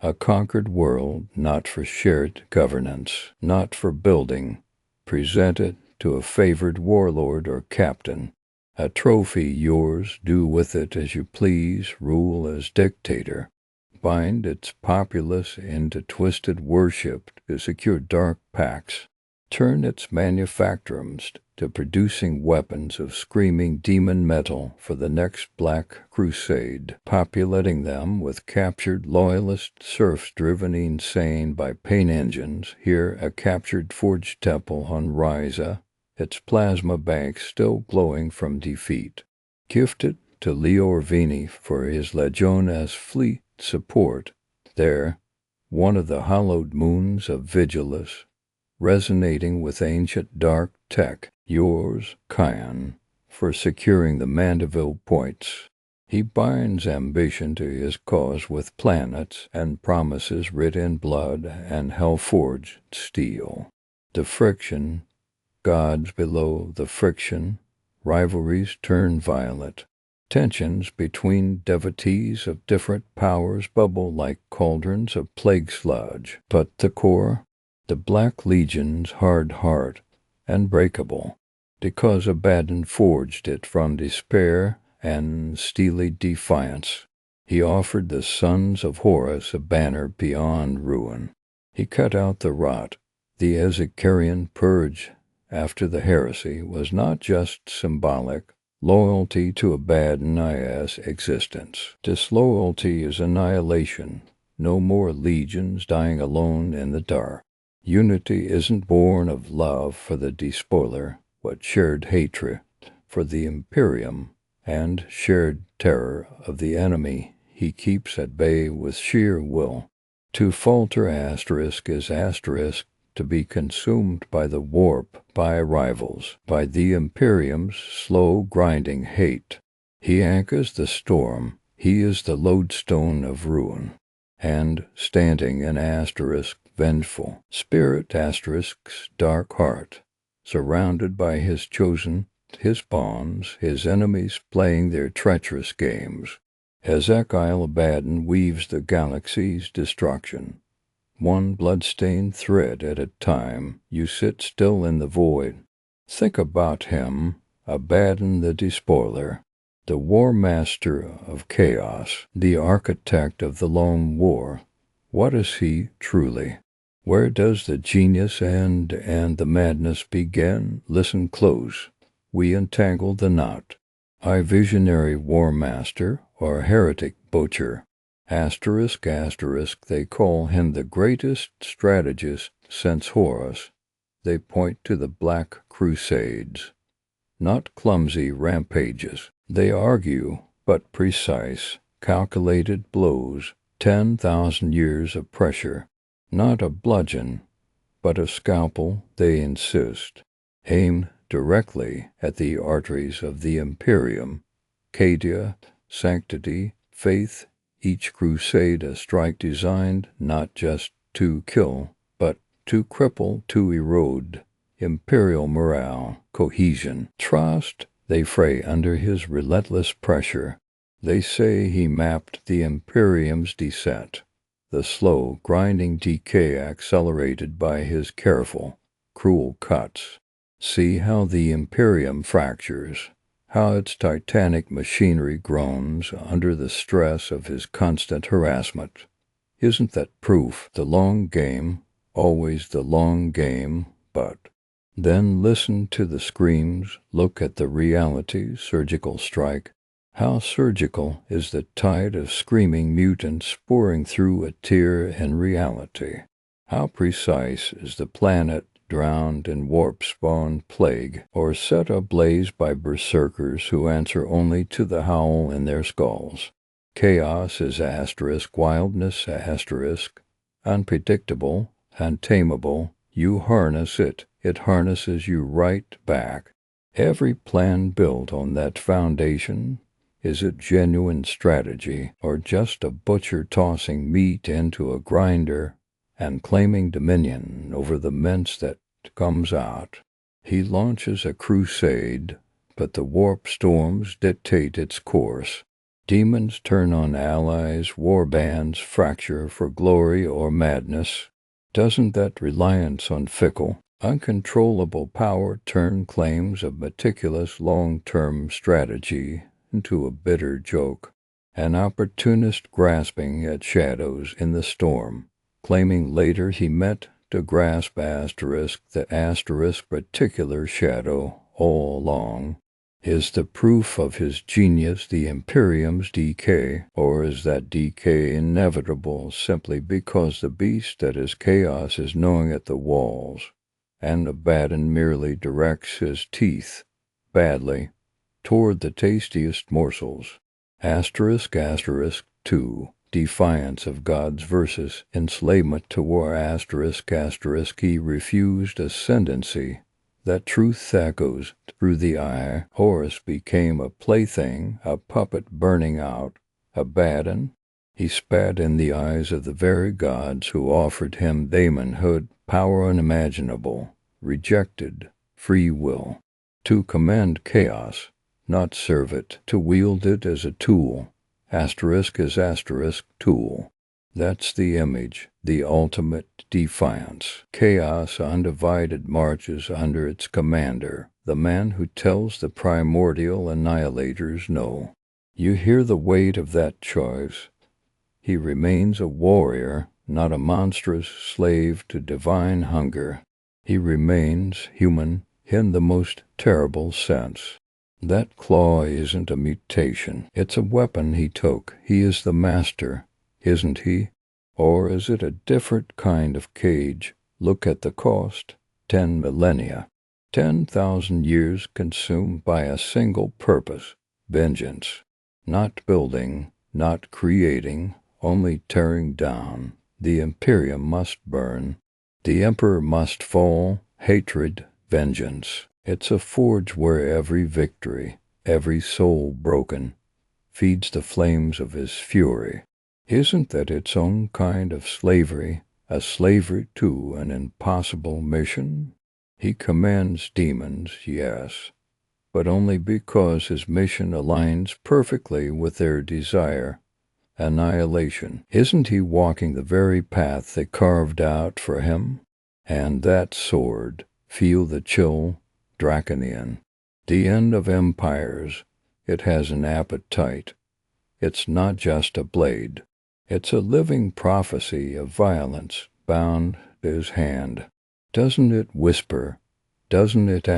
Speaker 1: A conquered world, not for shared governance, not for building, presented to a favored warlord or captain. A trophy yours, do with it as you please, rule as dictator. Bind its populace into twisted worship to secure dark pacts. Turn its manufacturums to producing weapons of screaming demon metal for the next Black Crusade, populating them with captured loyalist serfs driven insane by pain engines. Here a captured forged temple on Ryza, its plasma banks still glowing from defeat. Gifted to Leor Vini for his Legiones fleet support, there, one of the hallowed moons of Vigilus, resonating with ancient dark tech, yours, Cadian, for securing the Mandeville points. He binds ambition to his cause with planets and promises writ in blood and hell-forged steel. The friction, gods below the friction, rivalries turn violent. Tensions between devotees of different powers bubble like cauldrons of plague sludge, but the core, the Black Legion's hard heart, unbreakable, because Abaddon forged it from despair and steely defiance. He offered the sons of Horus a banner beyond ruin. He cut out the rot. The Ezekielian purge after the heresy was not just symbolic. Loyalty to Abaddon's existence. Disloyalty is annihilation. No more legions dying alone in the dark. Unity isn't born of love for the Despoiler, but shared hatred for the Imperium and shared terror of the enemy he keeps at bay with sheer will. To falter asterisk is asterisk to be consumed by the warp, by rivals, by the Imperium's slow grinding hate. He anchors the storm, he is the lodestone of ruin, and standing in asterisk vengeful, spirit asterisk's dark heart, surrounded by his chosen, his pawns, his enemies playing their treacherous games. Ezekiel Abaddon weaves the galaxy's destruction. One blood-stained thread at a time, you sit still in the void. Think about him, Abaddon the Despoiler, the Warmaster of chaos, the architect of the lone war. What is he truly? Where does the genius end and the madness begin? Listen close. We untangle the knot. I visionary Warmaster or heretic butcher. Asterisk, asterisk, they call him the greatest strategist since Horus. They point to the Black Crusades. Not clumsy rampages. They argue, but precise, calculated blows, 10,000 years of pressure. Not a bludgeon, but a scalpel, they insist. Aim directly at the arteries of the Imperium. Cadia, sanctity, faith, each crusade a strike designed not just to kill, but to cripple, to erode. Imperial morale, cohesion, trust, they fray under his relentless pressure. They say he mapped the Imperium's descent, the slow, grinding decay accelerated by his careful, cruel cuts. See how the Imperium fractures, how its titanic machinery groans under the stress of his constant harassment. Isn't that proof? The long game, always the long game, but then listen to the screams, look at the reality, surgical strike. How surgical is the tide of screaming mutants pouring through a tear in reality. How precise is the planet drowned in warp-spawn plague, or set ablaze by berserkers who answer only to the howl in their skulls. Chaos is asterisk, wildness asterisk, unpredictable, untamable. You harness it, it harnesses you right back. Every plan built on that foundation, is it genuine strategy, or just a butcher tossing meat into a grinder and claiming dominion over the mince that comes out? He launches a crusade, but the warp storms dictate its course. Demons turn on allies, war bands fracture for glory or madness. Doesn't that reliance on fickle, uncontrollable power turn claims of meticulous long-term strategy into a bitter joke? An opportunist grasping at shadows in the storm, claiming later he meant to grasp the asterisk particular shadow all along. Is the proof of his genius the Imperium's decay, or is that decay inevitable simply because the beast that is chaos is gnawing at the walls, and Abaddon merely directs his teeth, badly, toward the tastiest morsels? Asterisk, asterisk, 2. Defiance of God's versus enslavement to war asterisk, asterisk, he refused ascendancy. That truth echoes through the eye. Horus became a plaything, a puppet burning out. Abaddon, he spat in the eyes of the very gods who offered him daemonhood, power unimaginable, rejected free will. To command chaos, not serve it, to wield it as a tool. Asterisk is asterisk, tool. That's the image, the ultimate defiance. Chaos undivided marches under its commander, the man who tells the primordial annihilators no. You hear the weight of that choice. He remains a warrior, not a monstrous slave to divine hunger. He remains human in the most terrible sense. That claw isn't a mutation. It's a weapon he took. He is the master, isn't he? Or is it a different kind of cage? Look at the cost. 10 millennia. 10,000 years consumed by a single purpose, vengeance. Not building, not creating, only tearing down. The Imperium must burn. The Emperor must fall. Hatred, vengeance. It's a forge where every victory, every soul broken, feeds the flames of his fury. Isn't that its own kind of slavery, a slavery to an impossible mission? He commands demons, yes, but only because his mission aligns perfectly with their desire, annihilation. Isn't he walking the very path they carved out for him? And that sword, feel the chill, Drach'nyen, the end of empires. It has an appetite. It's not just a blade. It's a living prophecy of violence bound to his hand. Doesn't it whisper, doesn't it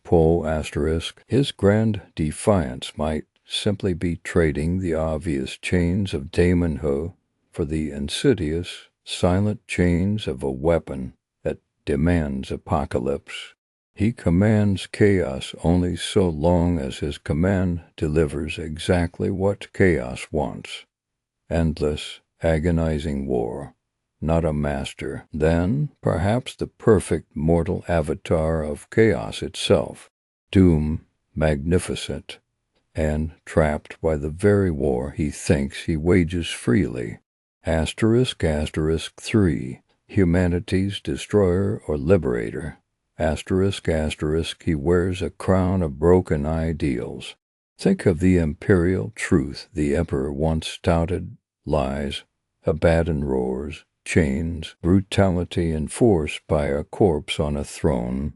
Speaker 1: pull asterisk? His grand defiance might simply be trading the obvious chains of daemonhood for the insidious, silent chains of a weapon that demands apocalypse. He commands chaos only so long as his command delivers exactly what chaos wants. Endless, agonizing war. Not a master. Then, perhaps the perfect mortal avatar of chaos itself. Doom, magnificent, and trapped by the very war he thinks he wages freely. Asterisk 3. Humanity's destroyer or liberator. Asterisk he wears a crown of broken ideals. Think of the imperial truth the emperor once stouted, lies, Abaddon roars, chains, brutality enforced by a corpse on a throne.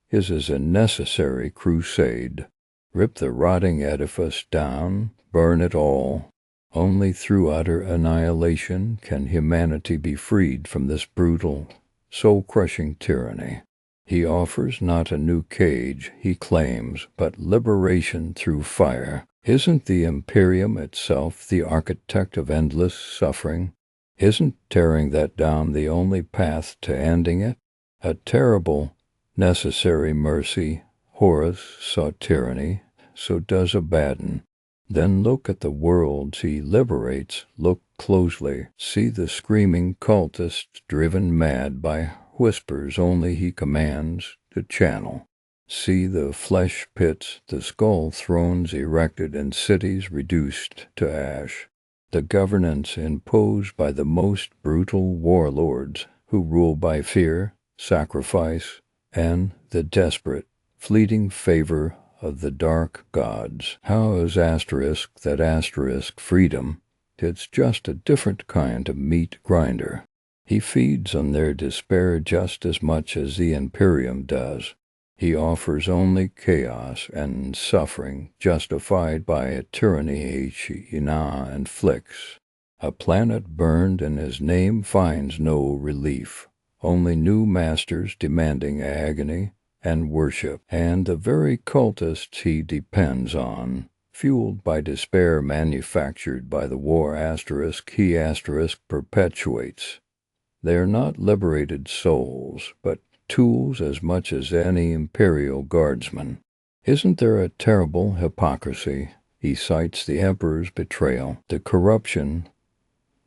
Speaker 1: His is a necessary crusade. Rip the rotting edifice down, burn it all. Only through utter annihilation can humanity be freed from this brutal, soul-crushing tyranny. He offers not a new cage, he claims, but liberation through fire. Isn't the Imperium itself the architect of endless suffering? Isn't tearing that down the only path to ending it? A terrible, necessary mercy. Horus saw tyranny, so does Abaddon. Then look at the worlds he liberates, look closely, see the screaming cultists driven mad by whispers only he commands to channel. See the flesh pits, the skull thrones erected and cities reduced to ash. The governance imposed by the most brutal warlords who rule by fear, sacrifice, and the desperate, fleeting favor of the dark gods. How is that freedom? It's just a different kind of meat grinder. He feeds on their despair just as much as the Imperium does. He offers only chaos and suffering justified by a tyranny he inflicts. A planet burned and his name finds no relief. Only new masters demanding agony and worship, and the very cultists he depends on, fueled by despair manufactured by the war he perpetuates. They are not liberated souls, but tools as much as any imperial guardsman. Isn't there a terrible hypocrisy? He cites the emperor's betrayal, the corruption,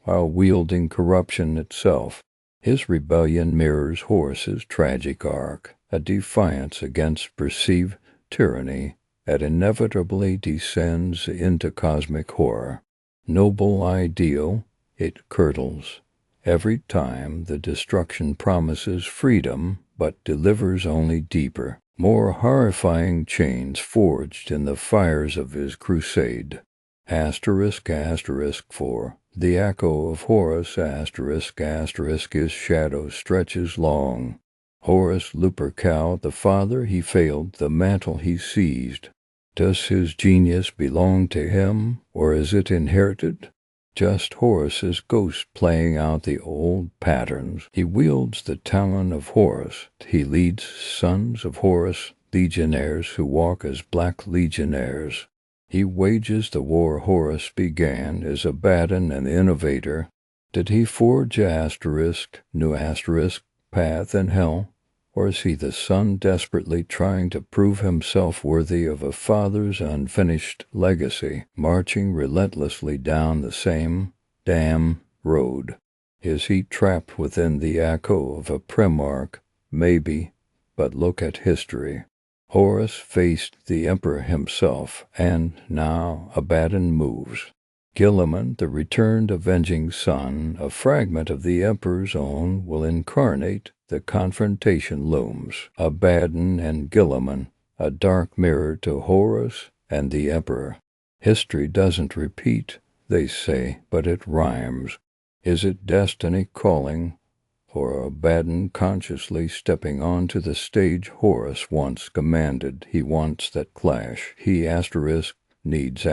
Speaker 1: while wielding corruption itself. His rebellion mirrors Horus's tragic arc, a defiance against perceived tyranny that inevitably descends into cosmic horror. Noble ideal, it curdles. Every time the destruction promises freedom, but delivers only deeper, more horrifying chains forged in the fires of his crusade. Asterisk 4. The echo of Horus his shadow stretches long. Horus Lupercal, the father he failed, the mantle he seized. Does his genius belong to him, or is it inherited? Just Horus's ghost playing out the old patterns. He wields the Talon of Horus. He leads sons of Horus, legionnaires who walk as black legionnaires. He wages the war Horus began. Is Abaddon an innovator? Did he forge new path in hell? Or is he the son desperately trying to prove himself worthy of a father's unfinished legacy, marching relentlessly down the same damn road? Is he trapped within the echo of a Primarch? Maybe, but look at history. Horus faced the emperor himself, and now Abaddon moves. Guilliman, the returned avenging son, a fragment of the emperor's own, will incarnate. The confrontation looms. Abaddon and Guilliman, a dark mirror to Horus and the emperor. History doesn't repeat, they say, but it rhymes. Is it destiny calling, or Abaddon consciously stepping onto the stage Horus once commanded? He wants that clash. He needs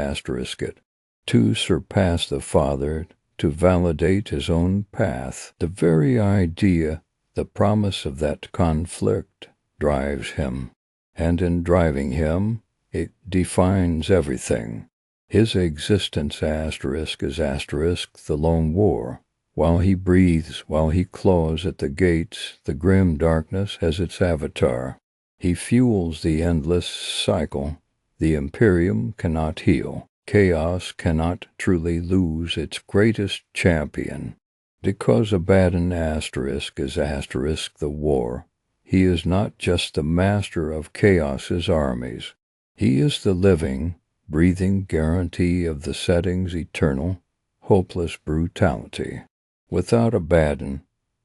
Speaker 1: it. To surpass the father, to validate his own path. The very idea, the promise of that conflict drives him. And in driving him, it defines everything. His existence is the lone war. While he breathes, while he claws at the gates, the grim darkness as its avatar. He fuels the endless cycle. The Imperium cannot heal. Chaos cannot truly lose its greatest champion. Because Abaddon is the war, he is not just the master of chaos's armies. He is the living, breathing guarantee of the setting's eternal, hopeless brutality. Without Abaddon,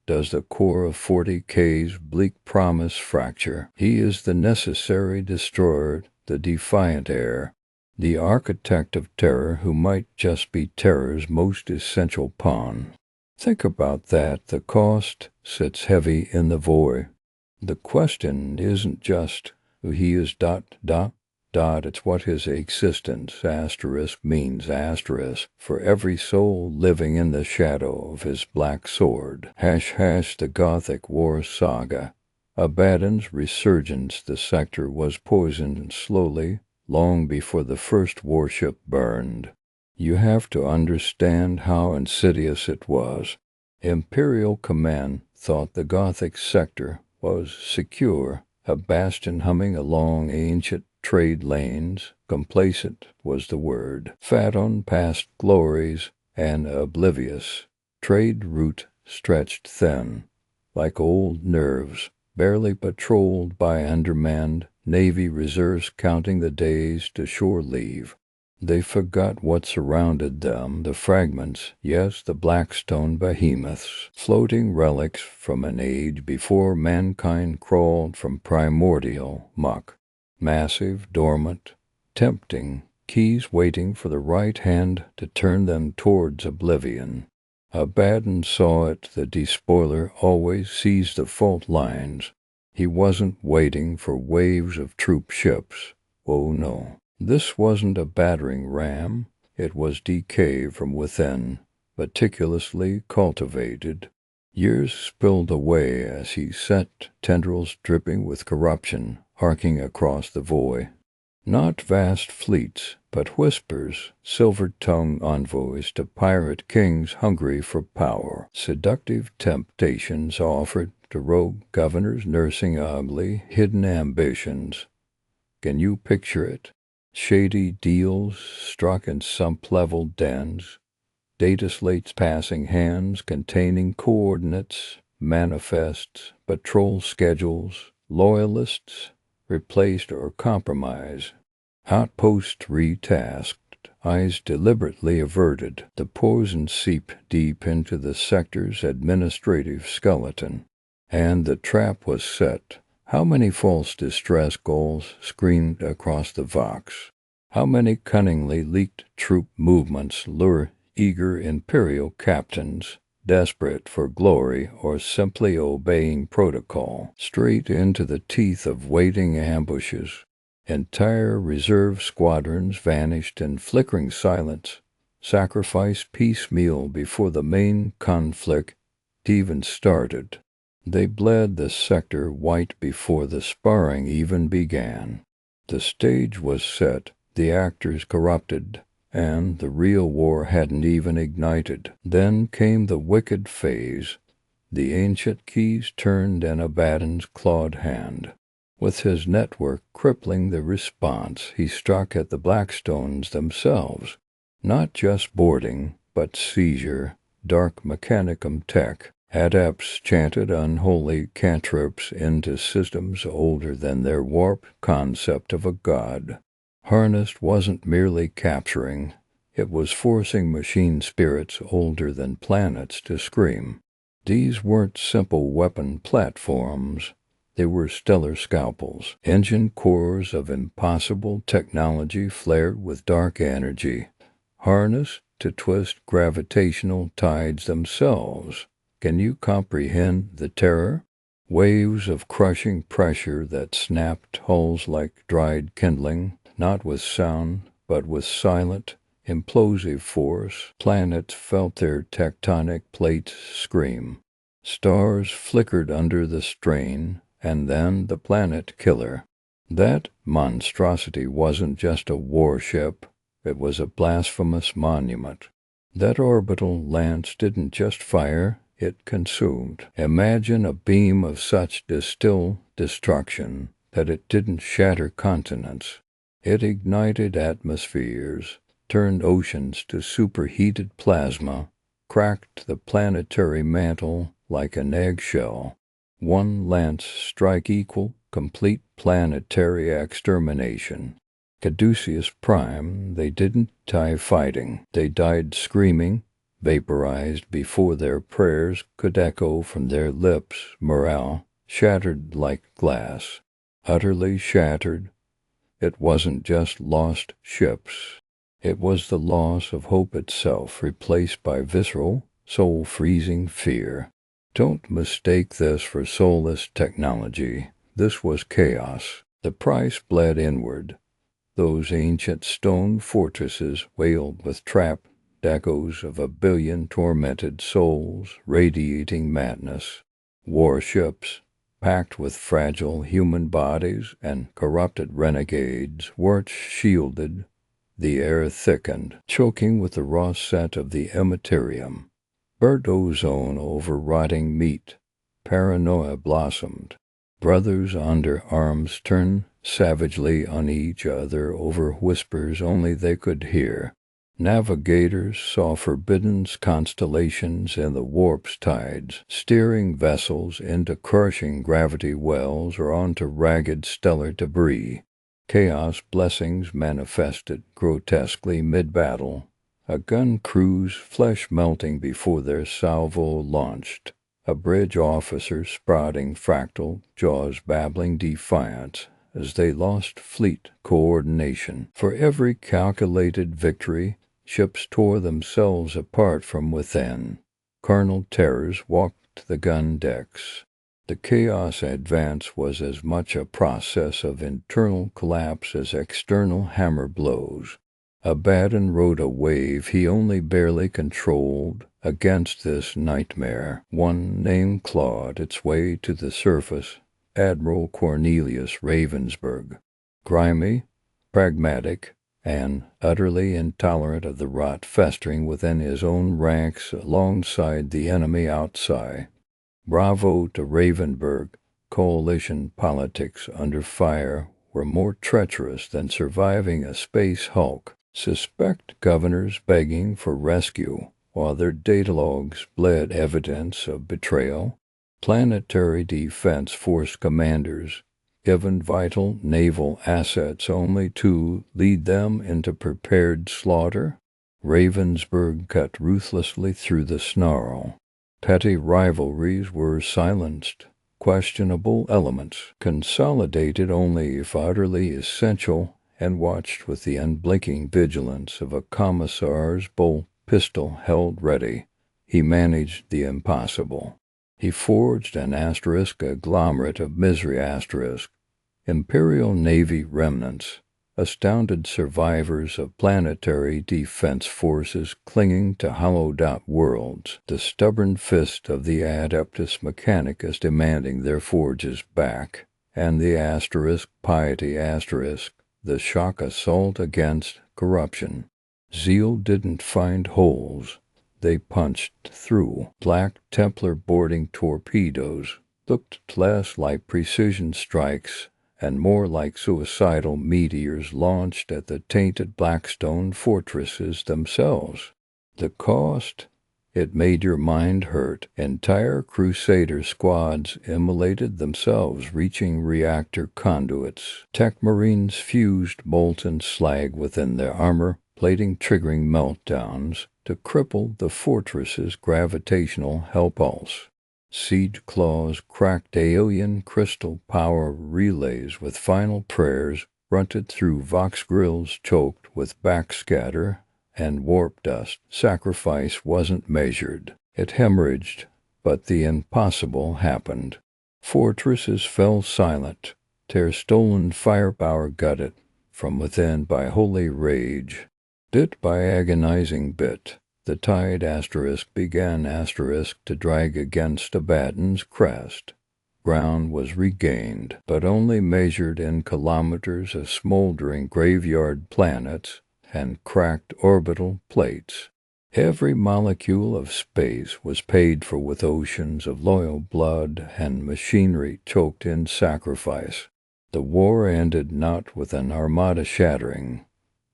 Speaker 1: does the core of 40K's bleak promise fracture. He is the necessary destroyer, the defiant heir, the architect of terror who might just be terror's most essential pawn. Think about that. The cost sits heavy in the void. The question isn't just who he is ... It's what his existence means for every soul living in the shadow of his black sword. # The Gothic War Saga. Abaddon's resurgence. The sector was poisoned slowly, long before the first warship burned. You have to understand how insidious it was. Imperial command thought the Gothic sector was secure, a bastion humming along ancient trade lanes. Complacent was the word. Fat on past glories and oblivious. Trade route stretched thin, like old nerves, barely patrolled by undermanned Navy reserves counting the days to shore leave. They forgot what surrounded them, the fragments, yes, the blackstone behemoths, floating relics from an age before mankind crawled from primordial muck. Massive, dormant, tempting, keys waiting for the right hand to turn them towards oblivion. Abaddon saw it. The Despoiler always sees the fault lines. He wasn't waiting for waves of troop ships. Oh no. This wasn't a battering ram. It was decay from within, meticulously cultivated. Years spilled away as he set tendrils dripping with corruption, arcing across the void. Not vast fleets, but whispers, silver-tongued envoys to pirate kings hungry for power. Seductive temptations offered to rogue governors nursing ugly, hidden ambitions. Can you picture it? Shady deals struck in sump-level dens, data slates passing hands containing coordinates, manifests, patrol schedules, loyalists replaced or compromised, outposts retasked, eyes deliberately averted. The poison seeped deep into the sector's administrative skeleton, and the trap was set. How many false distress goals screamed across the Vox? How many cunningly leaked troop movements lure eager imperial captains, desperate for glory or simply obeying protocol, straight into the teeth of waiting ambushes? Entire reserve squadrons vanished in flickering silence, sacrificed piecemeal before the main conflict even started. They bled the sector white before the sparring even began. The stage was set, the actors corrupted, and the real war hadn't even ignited. Then came the wicked phase. The ancient keys turned in Abaddon's clawed hand. With his network crippling the response, he struck at the Blackstones themselves. Not just boarding, but seizure, dark mechanicum tech. Adepts chanted unholy cantrips into systems older than their warped concept of a god. Harnessed wasn't merely capturing, it was forcing machine spirits older than planets to scream. These weren't simple weapon platforms. They were stellar scalpels, engine cores of impossible technology flared with dark energy, harnessed to twist gravitational tides themselves. Can you comprehend the terror? Waves of crushing pressure that snapped hulls like dried kindling, not with sound, but with silent, implosive force. Planets felt their tectonic plates scream. Stars flickered under the strain, and then the planet killer. That monstrosity wasn't just a warship, it was a blasphemous monument. That orbital lance didn't just fire, it consumed. Imagine a beam of such distilled destruction that it didn't shatter continents. It ignited atmospheres, turned oceans to superheated plasma, cracked the planetary mantle like an eggshell. One lance strike equal complete planetary extermination. Caduceus Prime, they didn't die fighting. They died screaming, vaporized before their prayers could echo from their lips. Morale shattered like glass. Utterly shattered. It wasn't just lost ships. It was the loss of hope itself, replaced by visceral, soul-freezing fear. Don't mistake this for soulless technology. This was chaos. The price bled inward. Those ancient stone fortresses wailed with trapped echoes of a billion tormented souls radiating madness. Warships, packed with fragile human bodies and corrupted renegades, weren't shielded. The air thickened, choking with the raw scent of the immaterium. Burnt ozone over rotting meat. Paranoia blossomed. Brothers under arms turned savagely on each other over whispers only they could hear. Navigators saw forbidden constellations in the warp's tides, steering vessels into crushing gravity wells or onto ragged stellar debris. Chaos blessings manifested grotesquely mid-battle. A gun crew's flesh melting before their salvo launched. A bridge officer sprouting fractal jaws babbling defiance as they lost fleet coordination. For every calculated victory, ships tore themselves apart from within. Carnal terrors walked the gun decks. The chaos advance was as much a process of internal collapse as external hammer blows. Abaddon rode a wave he only barely controlled against this nightmare. One name clawed its way to the surface, Admiral Cornelius Ravensburg. Grimy, pragmatic, and utterly intolerant of the rot festering within his own ranks alongside the enemy outside. Bravo to Ravensburg. Coalition politics under fire were more treacherous than surviving a space hulk. Suspect governors begging for rescue, while their datalogs bled evidence of betrayal. Planetary Defense Force commanders, given vital naval assets only to lead them into prepared slaughter. Ravensburg cut ruthlessly through the snarl. Petty rivalries were silenced. Questionable elements consolidated only if utterly essential and watched with the unblinking vigilance of a commissar's bolt pistol held ready. He managed the impossible. He forged an asterisk agglomerate of misery asterisk. Imperial Navy remnants, astounded survivors of planetary defense forces clinging to hollowed-out worlds, the stubborn fist of the Adeptus Mechanicus demanding their forges back, and the asterisk piety asterisk, the shock assault against corruption. Zeal didn't find holes. They punched through. Black Templar boarding torpedoes looked less like precision strikes and more like suicidal meteors launched at the tainted Blackstone fortresses themselves. The cost? It made your mind hurt. Entire Crusader squads immolated themselves reaching reactor conduits. Tech Marines fused molten slag within their armor, plating triggering meltdowns to cripple the fortress's gravitational pulse. Siege claws cracked alien crystal power relays with final prayers grunted through vox grills choked with backscatter and warp dust. Sacrifice wasn't measured. It hemorrhaged, but the impossible happened. Fortresses fell silent, their stolen firepower gutted from within by holy rage. Bit by agonizing bit, the tide asterisk began asterisk to drag against Abaddon's crest. ground was regained, but only measured in kilometers of smoldering graveyard planets and cracked orbital plates. Every molecule of space was paid for with oceans of loyal blood and machinery choked in sacrifice. The war ended not with an armada shattering,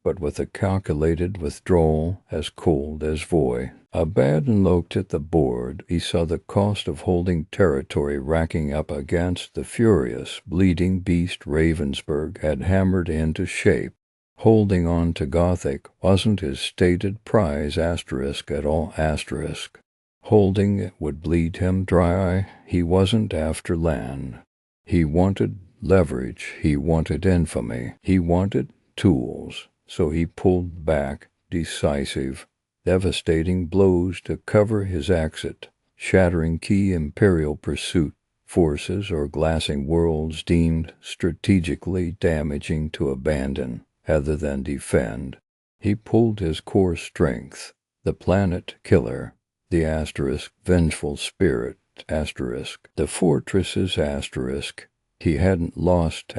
Speaker 1: but with a calculated withdrawal as cold as void. Abaddon looked at the board. He saw the cost of holding territory racking up against the furious, bleeding beast Ravensburg had hammered into shape. Holding on to Gothic wasn't his stated prize at all. Holding it would bleed him dry. He wasn't after land. He wanted leverage. He wanted infamy. He wanted tools. So he pulled back, decisive, devastating blows to cover his exit, shattering key Imperial pursuit forces or glassing worlds deemed strategically damaging to abandon rather than defend. He pulled his core strength, the planet killer, the vengeful spirit, the fortresses, he hadn't lost,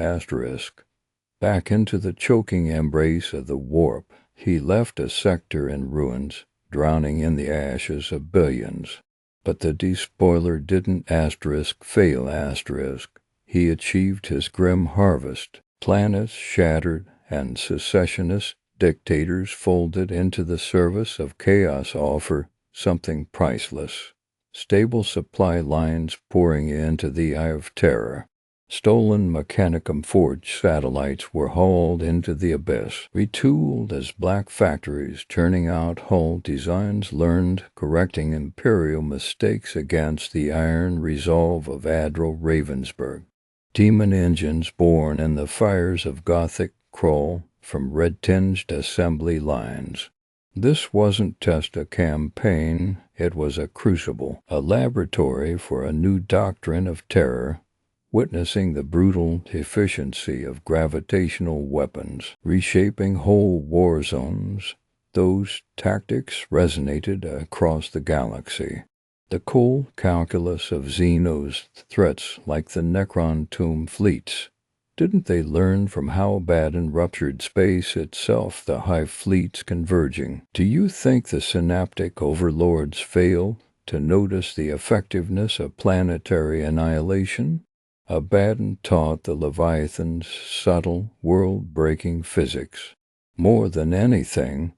Speaker 1: back into the choking embrace of the warp. He left a sector in ruins, drowning in the ashes of billions. But the despoiler didn't fail. He achieved his grim harvest. Planets shattered and secessionist dictators folded into the service of chaos offer something priceless. Stable supply lines pouring into the Eye of Terror. Stolen Mechanicum-forged satellites were hauled into the abyss, retooled as black factories churning out hull designs learned, correcting Imperial mistakes against the iron resolve of Admiral Ravensburg. Demon engines born in the fires of Gothic crawl from red-tinged assembly lines. This wasn't just a campaign, it was a crucible, a laboratory for a new doctrine of terror, witnessing the brutal efficiency of gravitational weapons, reshaping whole war zones. Those tactics resonated across the galaxy. The cold calculus of Xeno's threats like the Necron tomb fleets. Didn't they learn from how Abaddon ruptured space itself, the hive fleets converging? Do you think the synaptic overlords fail to notice the effectiveness of planetary annihilation? Abaddon taught the Leviathans subtle, world-breaking physics. More than anything,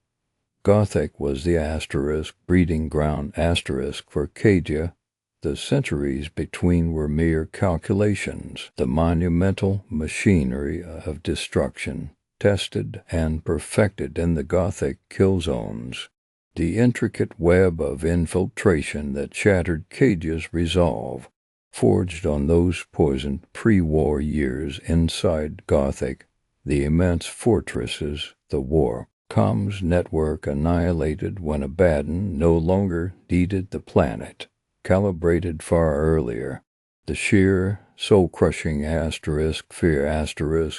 Speaker 1: Gothic was the breeding ground for Cadia. The centuries between were mere calculations, the monumental machinery of destruction, tested and perfected in the Gothic kill zones, the intricate web of infiltration that shattered Cadia's resolve, forged on those poisoned pre-war years inside Gothic, the immense fortresses, the war. Comms network annihilated when Abaddon no longer needed the planet. Calibrated far earlier, the sheer, soul-crushing fear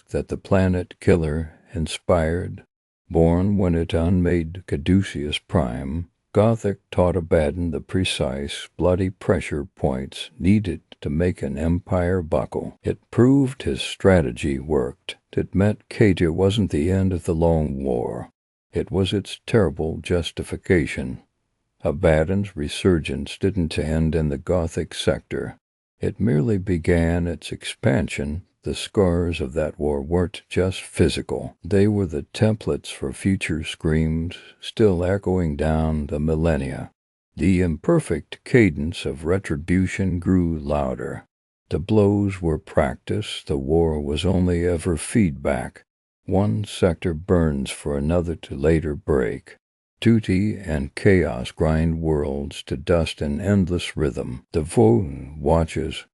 Speaker 1: that the planet killer inspired, born when it unmade Caduceus Prime, Gothic taught Abaddon the precise, bloody pressure points needed to make an empire buckle. It proved his strategy worked. It meant Cadia wasn't the end of the long war. It was its terrible justification. Abaddon's resurgence didn't end in the Gothic sector. It merely began its expansion. The scars of that war weren't just physical. They were the templates for future screams still echoing down the millennia. The imperfect cadence of retribution grew louder. The blows were practice. The war was only ever feedback. One sector burns for another to later break. Duty and chaos grind worlds to dust in endless rhythm. The Void watches,